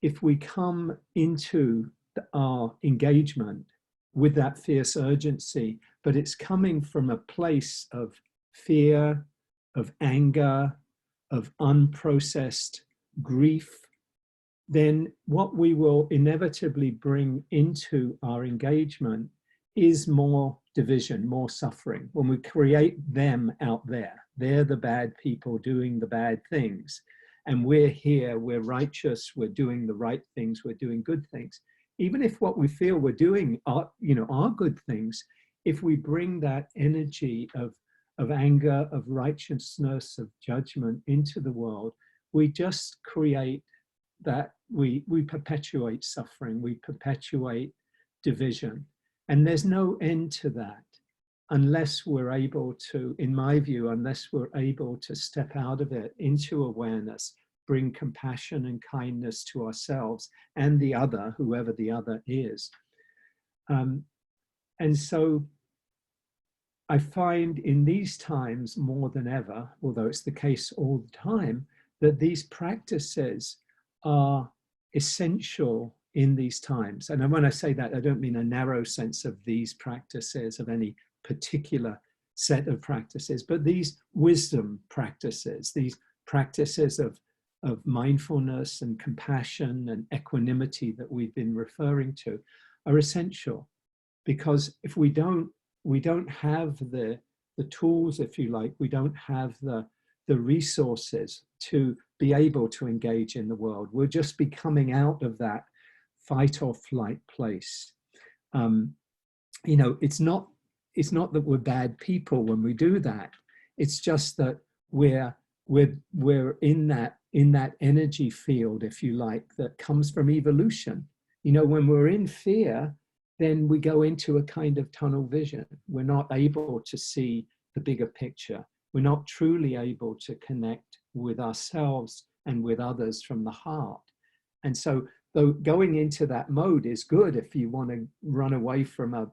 if we come into our engagement with that fierce urgency, but it's coming from a place of fear, of anger, of unprocessed grief, then what we will inevitably bring into our engagement is more division, more suffering. When we create them out there, they're the bad people doing the bad things, and we're here, we're righteous, we're doing the right things, we're doing good things. Even if what we feel we're doing are good things, if we bring that energy of anger, of righteousness, of judgment into the world, we just create that, we perpetuate suffering, we perpetuate division. And there's no end to that unless we're able to, in my view, unless we're able to step out of it into awareness, bring compassion and kindness to ourselves and the other, whoever the other is. And so I find in these times more than ever, although it's the case all the time, that these practices are essential in these times. And when I say that, I don't mean a narrow sense of these practices, of any particular set of practices, but these wisdom practices, these practices of mindfulness and compassion and equanimity that we've been referring to are essential. Because if we don't have the tools, if you like, we don't have the resources to be able to engage in the world. We'll just be coming out of that fight or flight place. You know, it's not that we're bad people when we do that. It's just that we're in that energy field, if you like, that comes from evolution. You know, when we're in fear, then we go into a kind of tunnel vision. We're not able to see the bigger picture. We're not truly able to connect with ourselves and with others from the heart. And so, though going into that mode is good if you want to run away from a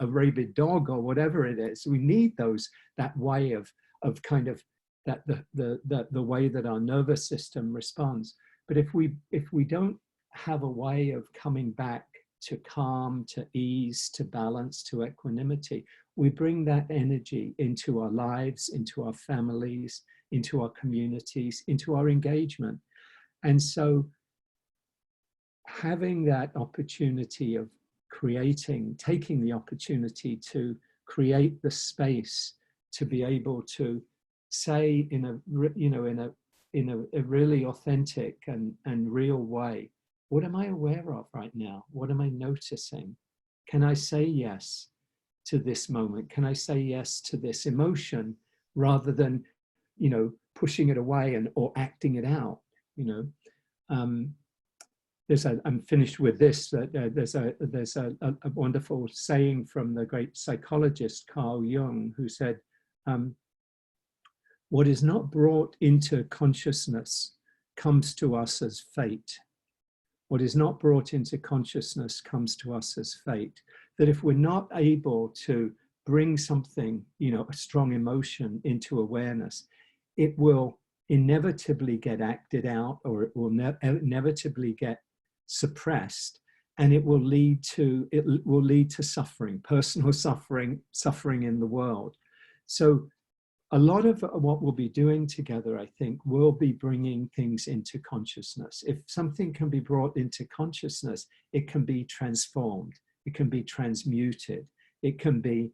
rabid dog or whatever it is. We need that way of kind of that the way that our nervous system responds. But if we don't have a way of coming back to calm, to ease, to balance, to equanimity, we bring that energy into our lives, into our families, into our communities, into our engagement. And so having that opportunity of taking the opportunity to create the space to be able to say in a really authentic and real way, what am I aware of right now? What am I noticing? Can I say yes to this moment? Can I say yes to this emotion rather than, pushing it away or acting it out? I'm finished with this. There's a wonderful saying from the great psychologist Carl Jung, who said, "What is not brought into consciousness comes to us as fate. What is not brought into consciousness comes to us as fate." That if we're not able to bring something, a strong emotion into awareness, it will inevitably get acted out, or it will inevitably get suppressed, and it will lead to suffering, personal suffering in the world. So a lot of what we'll be doing together, I think, will be bringing things into consciousness. If something can be brought into consciousness, it can be transformed, it can be transmuted, it can be,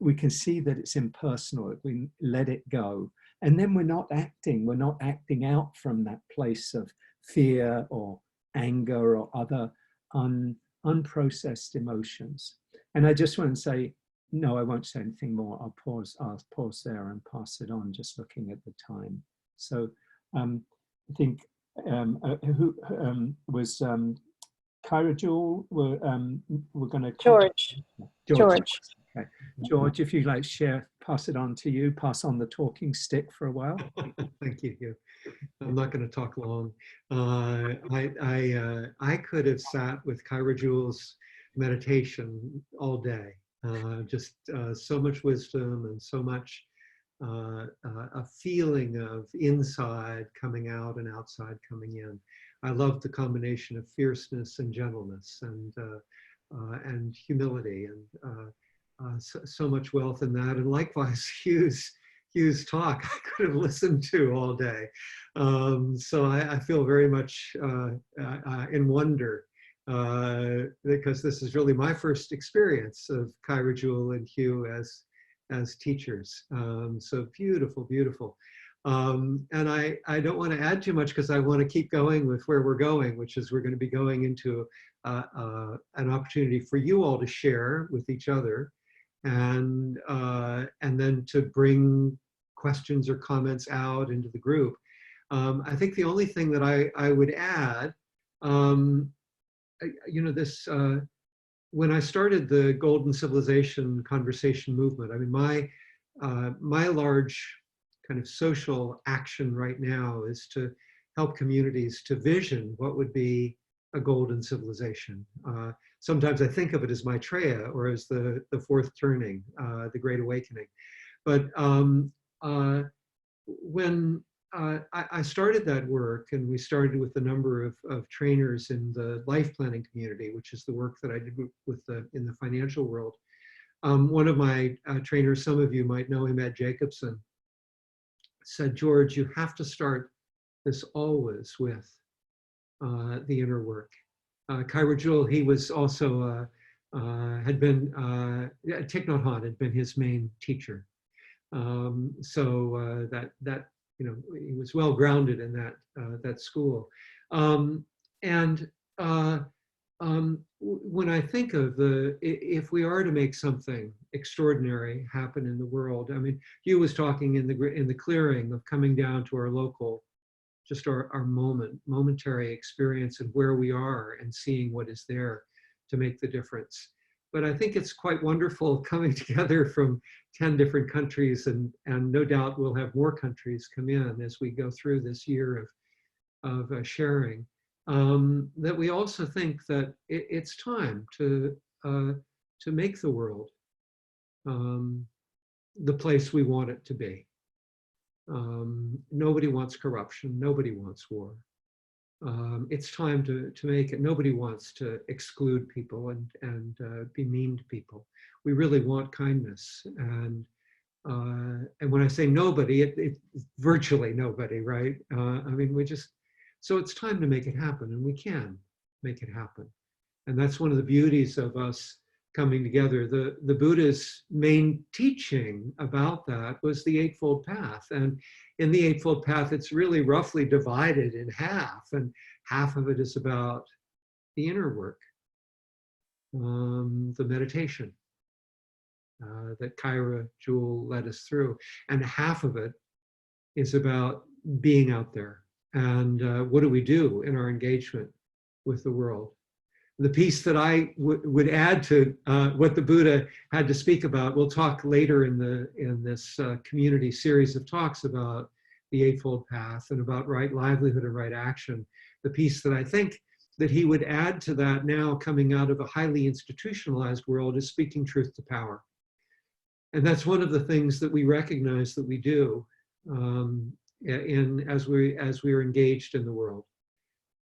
we can see that it's impersonal if we let it go. And then we're not acting out from that place of fear or anger or other unprocessed emotions. And I just want to say, no, I won't say anything more. I'll pause there and pass it on, just looking at the time. So I think who was Kaira Jewel? We're going to George. Okay. George, if you'd like to pass it on to you, pass on the talking stick for a while. Thank you, Hugh. I'm not going to talk long. I could have sat with Kaira Jewel's meditation all day. Just so much wisdom and so much a feeling of inside coming out and outside coming in. I love the combination of fierceness and gentleness and humility, and so much wealth in that. And likewise, Hugh's talk I could have listened to all day. So I feel very much in wonder, because this is really my first experience of Kaira Jewel and Hugh as teachers. So beautiful, beautiful. And I don't want to add too much because I want to keep going with where we're going, which is we're going to be going into an opportunity for you all to share with each other, and then to bring questions or comments out into the group. I think the only thing that I would add, when I started the Golden Civilization conversation movement, I mean, my large kind of social action right now is to help communities to vision what would be a golden civilization. Sometimes I think of it as Maitreya, or as the fourth turning, the Great Awakening. But when I started that work, and we started with a number of trainers in the life planning community, which is the work that I did with in the financial world. One of my trainers, some of you might know him, Ed Jacobson, said, George, you have to start this always with the inner work. Kaira Jewel, he was also, had been, Thich Nhat Hanh had been his main teacher. So that he was well grounded in that school. When I think of if we are to make something extraordinary happen in the world, I mean, Hugh was talking in the clearing of coming down to our local, just our momentary experience and where we are, and seeing what is there to make the difference. But I think it's quite wonderful coming together from 10 different countries, and no doubt we'll have more countries come in as we go through this year of sharing. That we also think that it's time to make the world the place we want it to be. Nobody wants corruption. Nobody wants war. It's time to make it. Nobody wants to exclude people and be mean to people. We really want kindness. And when I say nobody, it's virtually nobody, right? I mean, so it's time to make it happen, and we can make it happen. And that's one of the beauties of us coming together. The Buddha's main teaching about that was the Eightfold Path. And in the Eightfold Path, it's really roughly divided in half, and half of it is about the inner work, the meditation that Kaira Jewel led us through. And half of it is about being out there. And what do we do in our engagement with the world? The piece that I would add to what the Buddha had to speak about, we'll talk later in this community series of talks about the Eightfold Path and about right livelihood and right action. The piece that I think that he would add to that now, coming out of a highly institutionalized world, is speaking truth to power. And that's one of the things that we recognize that we do as we are engaged in the world.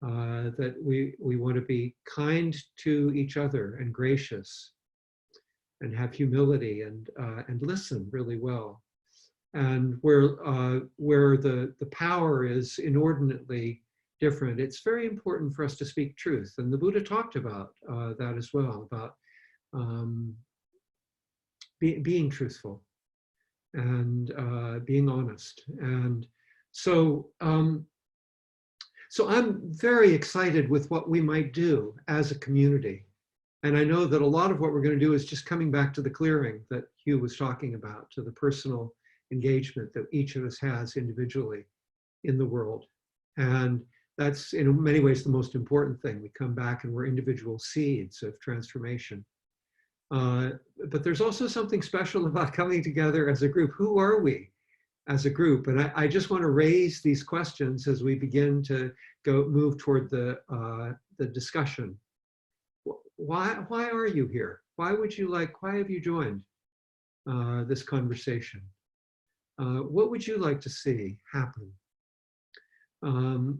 That we want to be kind to each other and gracious, and have humility, and listen really well. And where the power is inordinately different, it's very important for us to speak truth. And the Buddha talked about that as well, about being truthful and being honest. And so I'm very excited with what we might do as a community. And I know that a lot of what we're going to do is just coming back to the clearing that Hugh was talking about, to the personal engagement that each of us has individually in the world. And that's in many ways the most important thing. We come back and we're individual seeds of transformation. But there's also something special about coming together as a group. Who are we as a group? And I just want to raise these questions as we begin to move toward the discussion. Why are you here? Why have you joined this conversation? What would you like to see happen?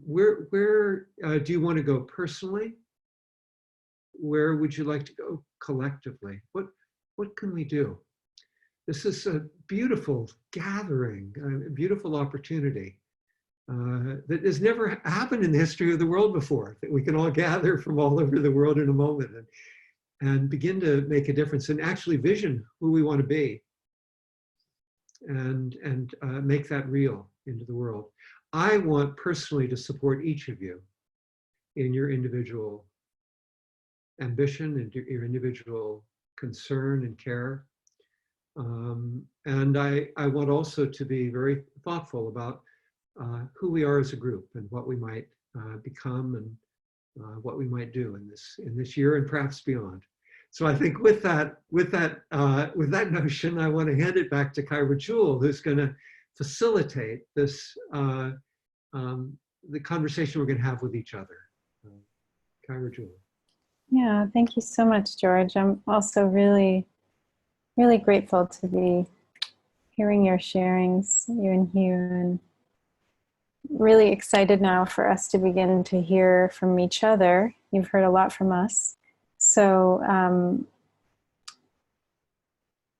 Where do you want to go personally? Where would you like to go collectively? What can we do? This is a beautiful gathering, a beautiful opportunity that has never happened in the history of the world before, that we can all gather from all over the world in a moment and begin to make a difference and actually vision who we want to be and make that real into the world. I want personally to support each of you in your individual ambition and your individual concern and care. And I want also to be very thoughtful about who we are as a group and what we might become and what we might do in this year and perhaps beyond. So I think with that notion, I want to hand it back to Kaira Jewel, who's going to facilitate this the conversation we're going to have with each other. Kaira Jewel. Yeah, thank you so much, George. I'm also really, really grateful to be hearing your sharings, you and Hugh, and really excited now for us to begin to hear from each other. You've heard a lot from us. So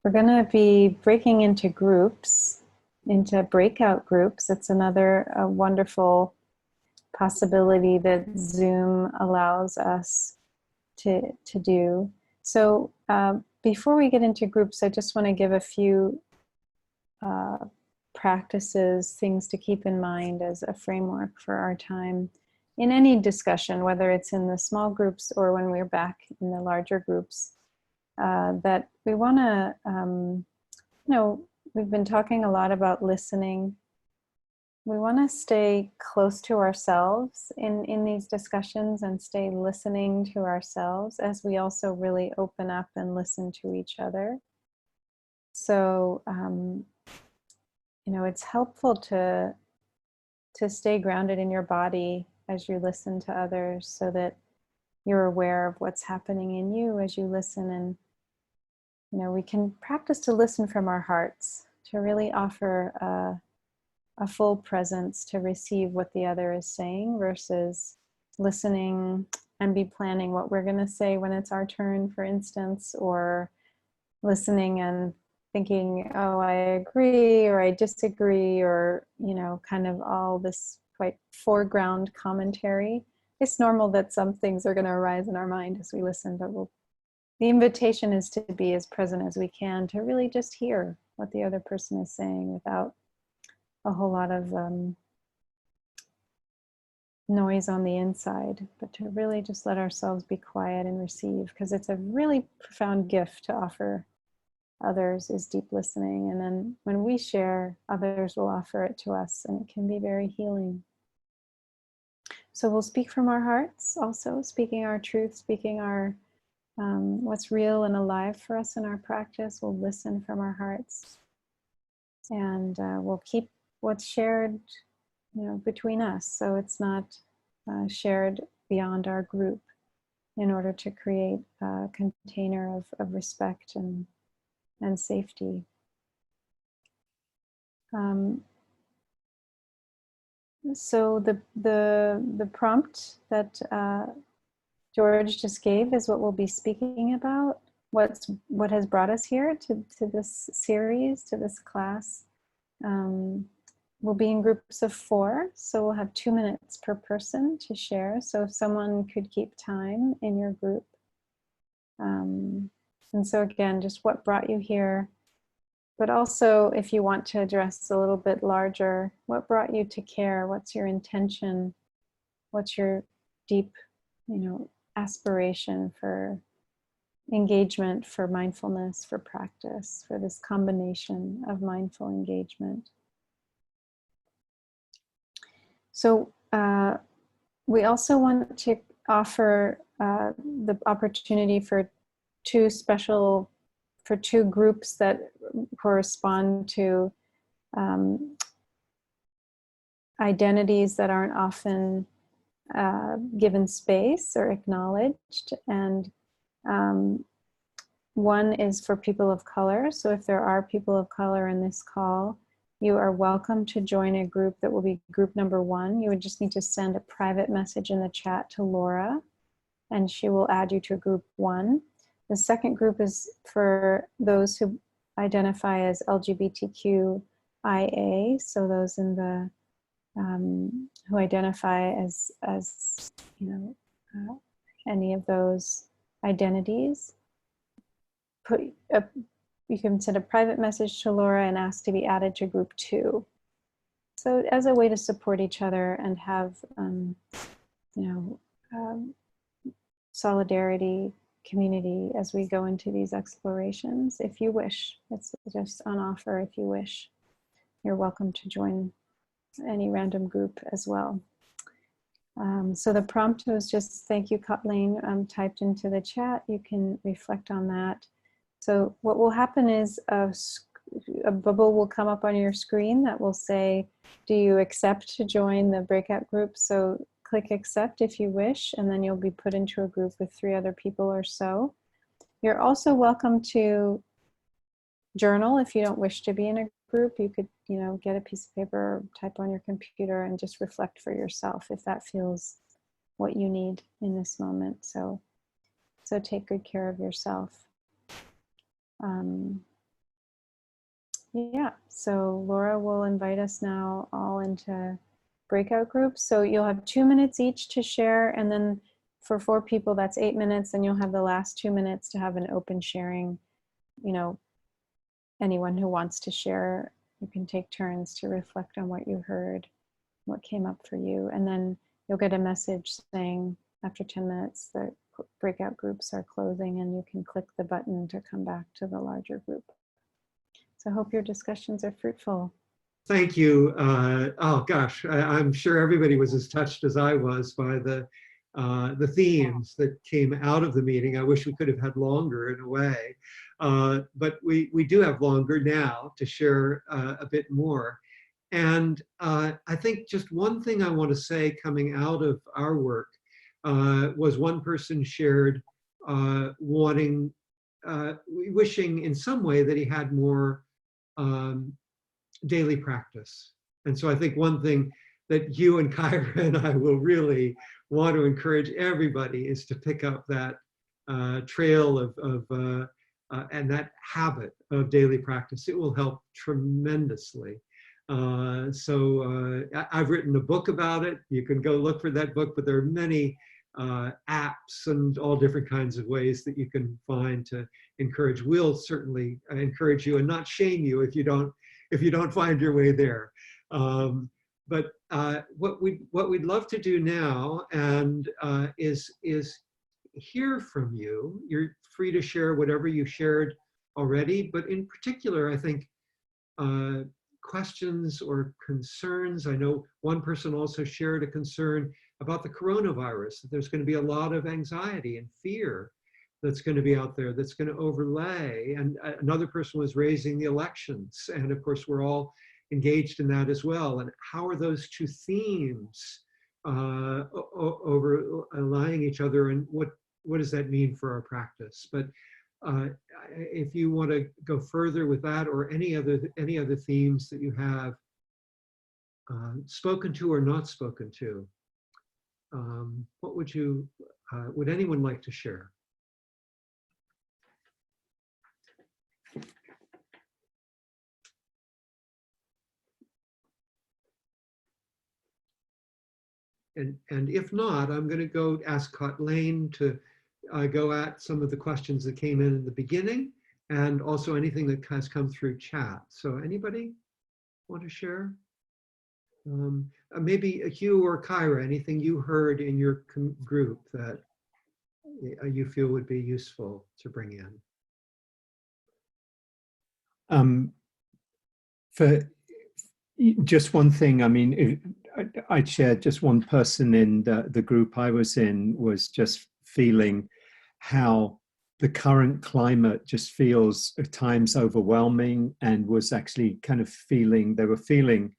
we're going to be breaking into groups, into breakout groups. It's another wonderful possibility that Zoom allows us to do. So before we get into groups, I just want to give a few practices, things to keep in mind as a framework for our time in any discussion, whether it's in the small groups or when we're back in the larger groups, that we want to, we've been talking a lot about listening. We want to stay close to ourselves in these discussions and stay listening to ourselves as we also really open up and listen to each other. So, it's helpful to stay grounded in your body as you listen to others so that you're aware of what's happening in you as you listen. And, we can practice to listen from our hearts, to really offer a full presence to receive what the other is saying versus listening and be planning what we're going to say when it's our turn, for instance, or listening and thinking, oh, I agree or I disagree, or, kind of all this quite foreground commentary. It's normal that some things are going to arise in our mind as we listen, but the invitation is to be as present as we can, to really just hear what the other person is saying without a whole lot of noise on the inside, but to really just let ourselves be quiet and receive, because it's a really profound gift to offer others, is deep listening. And then when we share, others will offer it to us, and it can be very healing. So we'll speak from our hearts, also speaking our truth, speaking our what's real and alive for us in our practice. We'll listen from our hearts, and we'll keep what's shared, between us, so it's not shared beyond our group, in order to create a container of respect and safety. So the prompt that George just gave is what we'll be speaking about. What has brought us here to this series, to this class. We'll be in groups of 4, so we'll have 2 minutes per person to share. So if someone could keep time in your group. And so again, just what brought you here, but also if you want to address a little bit larger, what brought you to care? What's your intention? What's your deep, aspiration for engagement, for mindfulness, for practice, for this combination of mindful engagement? So we also want to offer the opportunity for 2 groups that correspond to identities that aren't often given space or acknowledged. And one is for people of color. So if there are people of color in this call, you are welcome to join a group that will be group number 1. You would just need to send a private message in the chat to Laura, and she will add you to group 1. The second group is for those who identify as LGBTQIA, so those in the who identify as any of those identities. You can send a private message to Laura and ask to be added to group 2. So as a way to support each other and have solidarity, community as we go into these explorations, if you wish. It's just on offer if you wish. You're welcome to join any random group as well. So the prompt was just, thank you, Kathleen, typed into the chat. You can reflect on that. So what will happen is a bubble will come up on your screen that will say, do you accept to join the breakout group? So click accept if you wish, and then you'll be put into a group with 3 other people or so. You're also welcome to journal if you don't wish to be in a group. You could, get a piece of paper or type on your computer and just reflect for yourself if that feels what you need in this moment. So take good care of yourself. Yeah, so Laura will invite us now all into breakout groups. So you'll have 2 minutes each to share, and then for 4 people, that's 8 minutes, and you'll have the last 2 minutes to have an open sharing. Anyone who wants to share, you can take turns to reflect on what you heard, what came up for you, and then you'll get a message saying after 10 minutes that breakout groups are closing, and you can click the button to come back to the larger group. So I hope your discussions are fruitful. Thank you. Oh gosh, I'm sure everybody was as touched as I was by the themes that came out of the meeting. I wish we could have had longer in a way, but we do have longer now to share a bit more. And I think just one thing I want to say coming out of our work was one person shared wishing in some way that he had more daily practice. And so I think one thing that you and Kaira and I will really want to encourage everybody is to pick up that trail of and that habit of daily practice. It will help tremendously. I've written a book about it. You can go look for that book, but there are many apps and all different kinds of ways that you can find to encourage. We'll certainly encourage you and not shame you if you don't find your way there. But what we'd love to do now is hear from you. You're free to share whatever you shared already, but in particular, I think questions or concerns. I know one person also shared a concern about the coronavirus, that there's going to be a lot of anxiety and fear that's going to be out there, that's going to overlay. And another person was raising the elections. And of course, we're all engaged in that as well. And how are those 2 themes overlying each other, and what does that mean for our practice? But if you want to go further with that, or any other themes that you have spoken to or not spoken to, what would anyone like to share? And if not, I'm going to go ask Kathleen to go at some of the questions that came in the beginning, and also anything that has come through chat. So anybody want to share? Maybe Hugh or Kaira, anything you heard in your group that you feel would be useful to bring in? For just one thing, I mean, I'd shared just one person in the group I was in was just feeling how the current climate just feels at times overwhelming, and was actually kind of feeling, they were feeling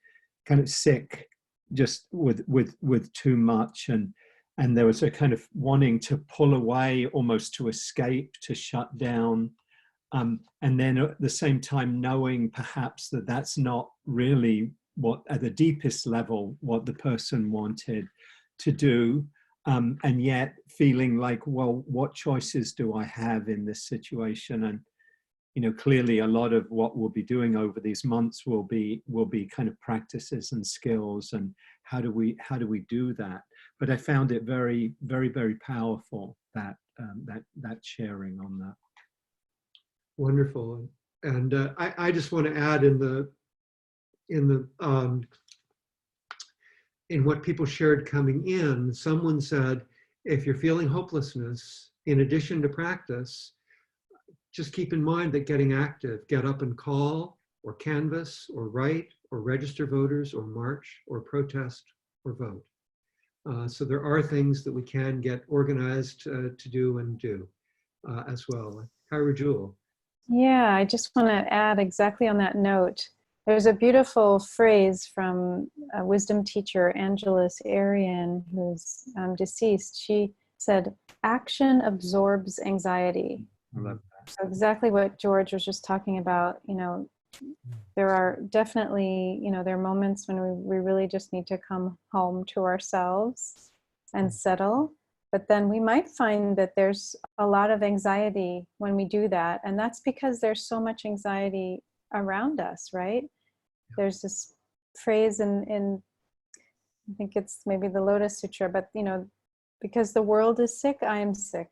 kind of sick just with too much, and there was a kind of wanting to pull away, almost to escape, to shut down, and then at the same time knowing perhaps that that's not really what, at the deepest level, what the person wanted to do, and yet feeling like, well, what choices do I have in this situation? And clearly a lot of what we'll be doing over these months will be kind of practices and skills, and how do we do that? But I found it very, very, very powerful, that sharing on that. Wonderful. And I just want to add in what people shared coming in, someone said, if you're feeling hopelessness, in addition to practice, just keep in mind that getting active, get up and call, or canvass, or write, or register voters, or march, or protest, or vote. So there are things that we can get organized to do and do as well. Kaira Jewel. Yeah, I just want to add exactly on that note. There's a beautiful phrase from a wisdom teacher, Angeles Arian, who's deceased. She said, "Action absorbs anxiety." I love that. So exactly what George was just talking about. There are definitely, there are moments when we really just need to come home to ourselves and settle. But then we might find that there's a lot of anxiety when we do that. And that's because there's so much anxiety around us, right? There's this phrase in I think it's maybe the Lotus Sutra, but because the world is sick, I am sick.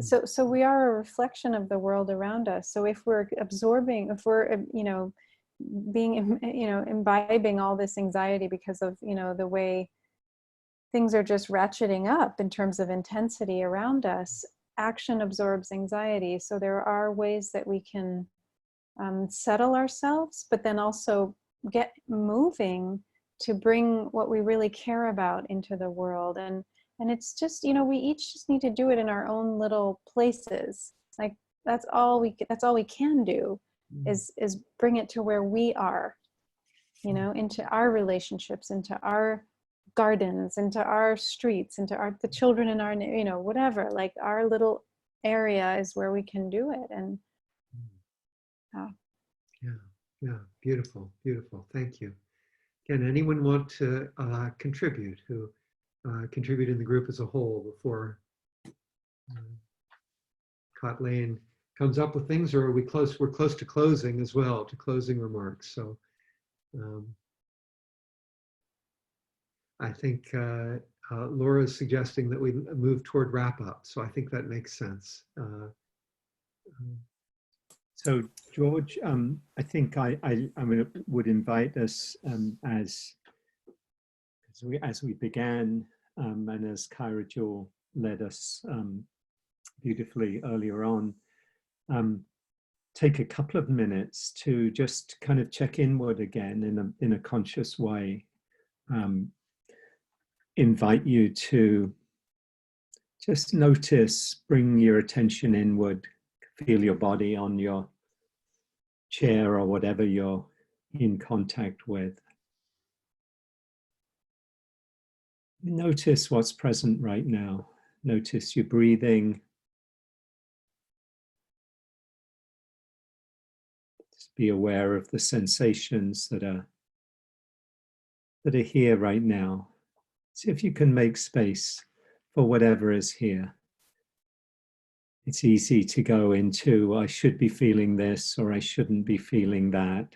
So we are a reflection of the world around us. So if we're absorbing, if we're being imbibing all this anxiety because of the way things are just ratcheting up in terms of intensity around us, action absorbs anxiety. So there are ways that we can settle ourselves, but then also get moving to bring what we really care about into the world. And it's just, we each just need to do it in our own little places. Like that's all we can do is bring it to where we are, into our relationships, into our gardens, into our streets, into the children in our, whatever, like our little area is where we can do it. And yeah, beautiful. Thank you. Can anyone want to contribute who contribute in the group as a whole before Kathleen comes up with things, or are we close? We're close to closing as well, to closing remarks. So I think Laura's suggesting that we move toward wrap up. So I think that makes sense. So George, I think I would invite us as we began, and as Kaira Jewel led us beautifully earlier on, take a couple of minutes to just kind of check inward again in a conscious way. Invite you to just notice, bring your attention inward, feel your body on your chair or whatever you're in contact with. Notice what's present right now. Notice your breathing. Just be aware of the sensations that are here right now. See if you can make space for whatever is here. It's easy to go into, I should be feeling this, or I shouldn't be feeling that.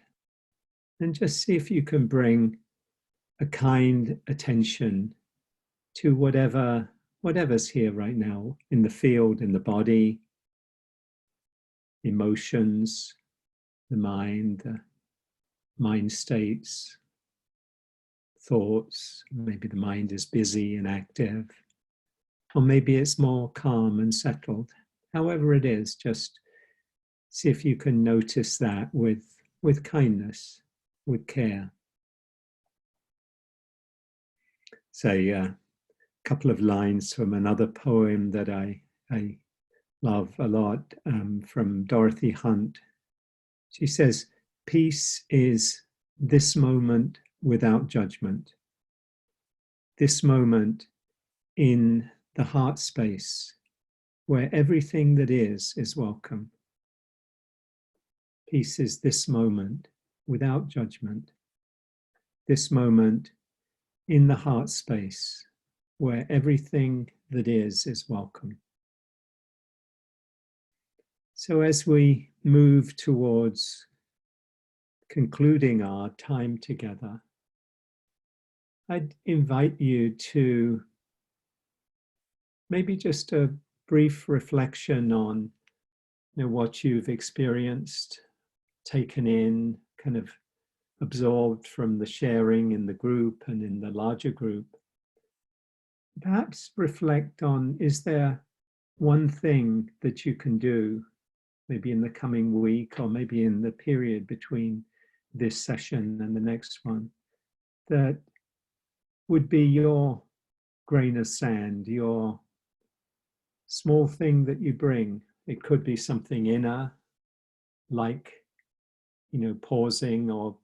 And just see if you can bring a kind attention to whatever's here right now, in the field, in the body, emotions, the mind states, thoughts. Maybe the mind is busy and active, or maybe it's more calm and settled. However it is, just see if you can notice that with kindness, with care. Say a couple of lines from another poem that I love a lot, from Dorothy Hunt. She says, "Peace is this moment without judgment. This moment in the heart space where everything that is welcome. Peace is this moment without judgment. This moment in the heart space where everything that is welcome." So as we move towards concluding our time together, I'd invite you to maybe just a brief reflection on what you've experienced, taken in, kind of absorbed from the sharing in the group and in the larger group. perhaps reflect on, is there one thing that you can do, maybe in the coming week or maybe in the period between this session and the next one, that would be your grain of sand, your small thing that you bring? It could be something inner, like, pausing or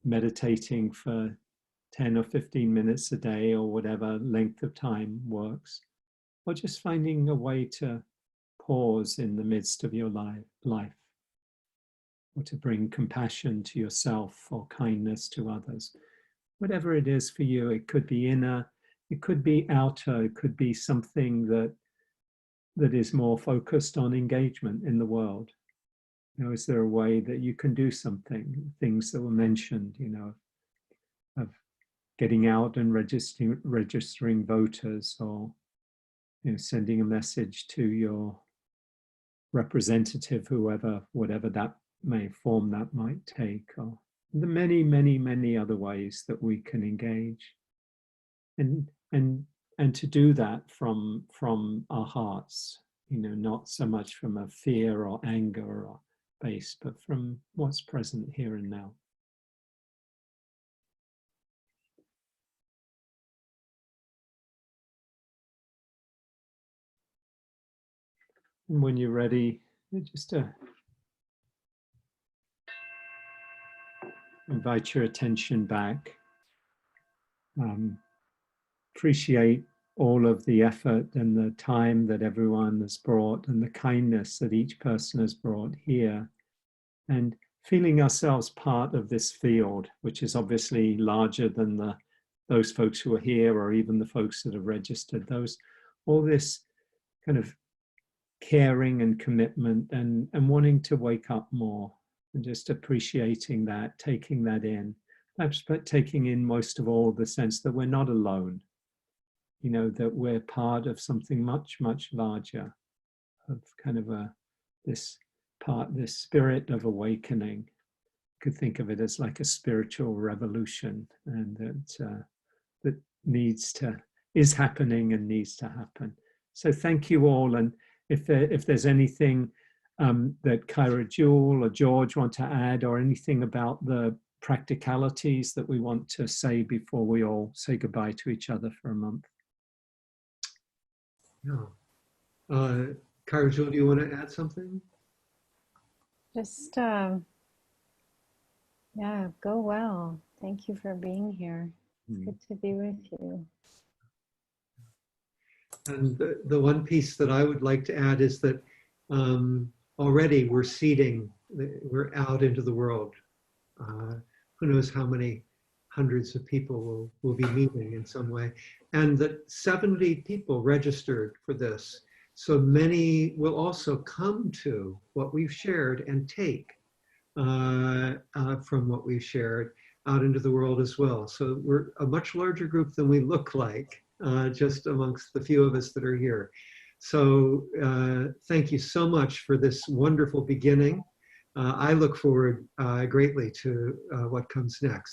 meditating for 10 or 15 minutes a day or whatever length of time works, or just finding a way to pause in the midst of your life, or to bring compassion to yourself or kindness to others. Whatever it is for you, it could be inner, it could be outer, it could be something that is more focused on engagement in the world. Is there a way that you can do something? Things that were mentioned, of getting out and registering voters, or sending a message to your representative, whatever that form that might take, or the many, many, many other ways that we can engage, and to do that from our hearts, not so much from a fear or anger or base, but from what's present here and now. And when you're ready, just invite your attention back. Appreciate all of the effort and the time that everyone has brought, and the kindness that each person has brought here, and feeling ourselves part of this field, which is obviously larger than those folks who are here, or even the folks that have registered. All this kind of caring and commitment, and wanting to wake up more, and just appreciating that, taking that in, perhaps, but taking in most of all the sense that we're not alone, that we're part of something much, much larger, of kind of this spirit of awakening. You could think of it as like a spiritual revolution, and that is happening and needs to happen. So thank you all. And if there's anything that Kaira Jewel or George want to add, or anything about the practicalities that we want to say before we all say goodbye to each other for a month. No. Kaira Jewel, do you want to add something? Just, go well. Thank you for being here. It's good to be with you. And the one piece that I would like to add is that already we're seeding, we're out into the world. Who knows how many hundreds of people will be meeting in some way. And that 70 people registered for this. So many will also come to what we've shared and take from what we've shared out into the world as well. So we're a much larger group than we look like, just amongst the few of us that are here. So thank you so much for this wonderful beginning. I look forward greatly to what comes next.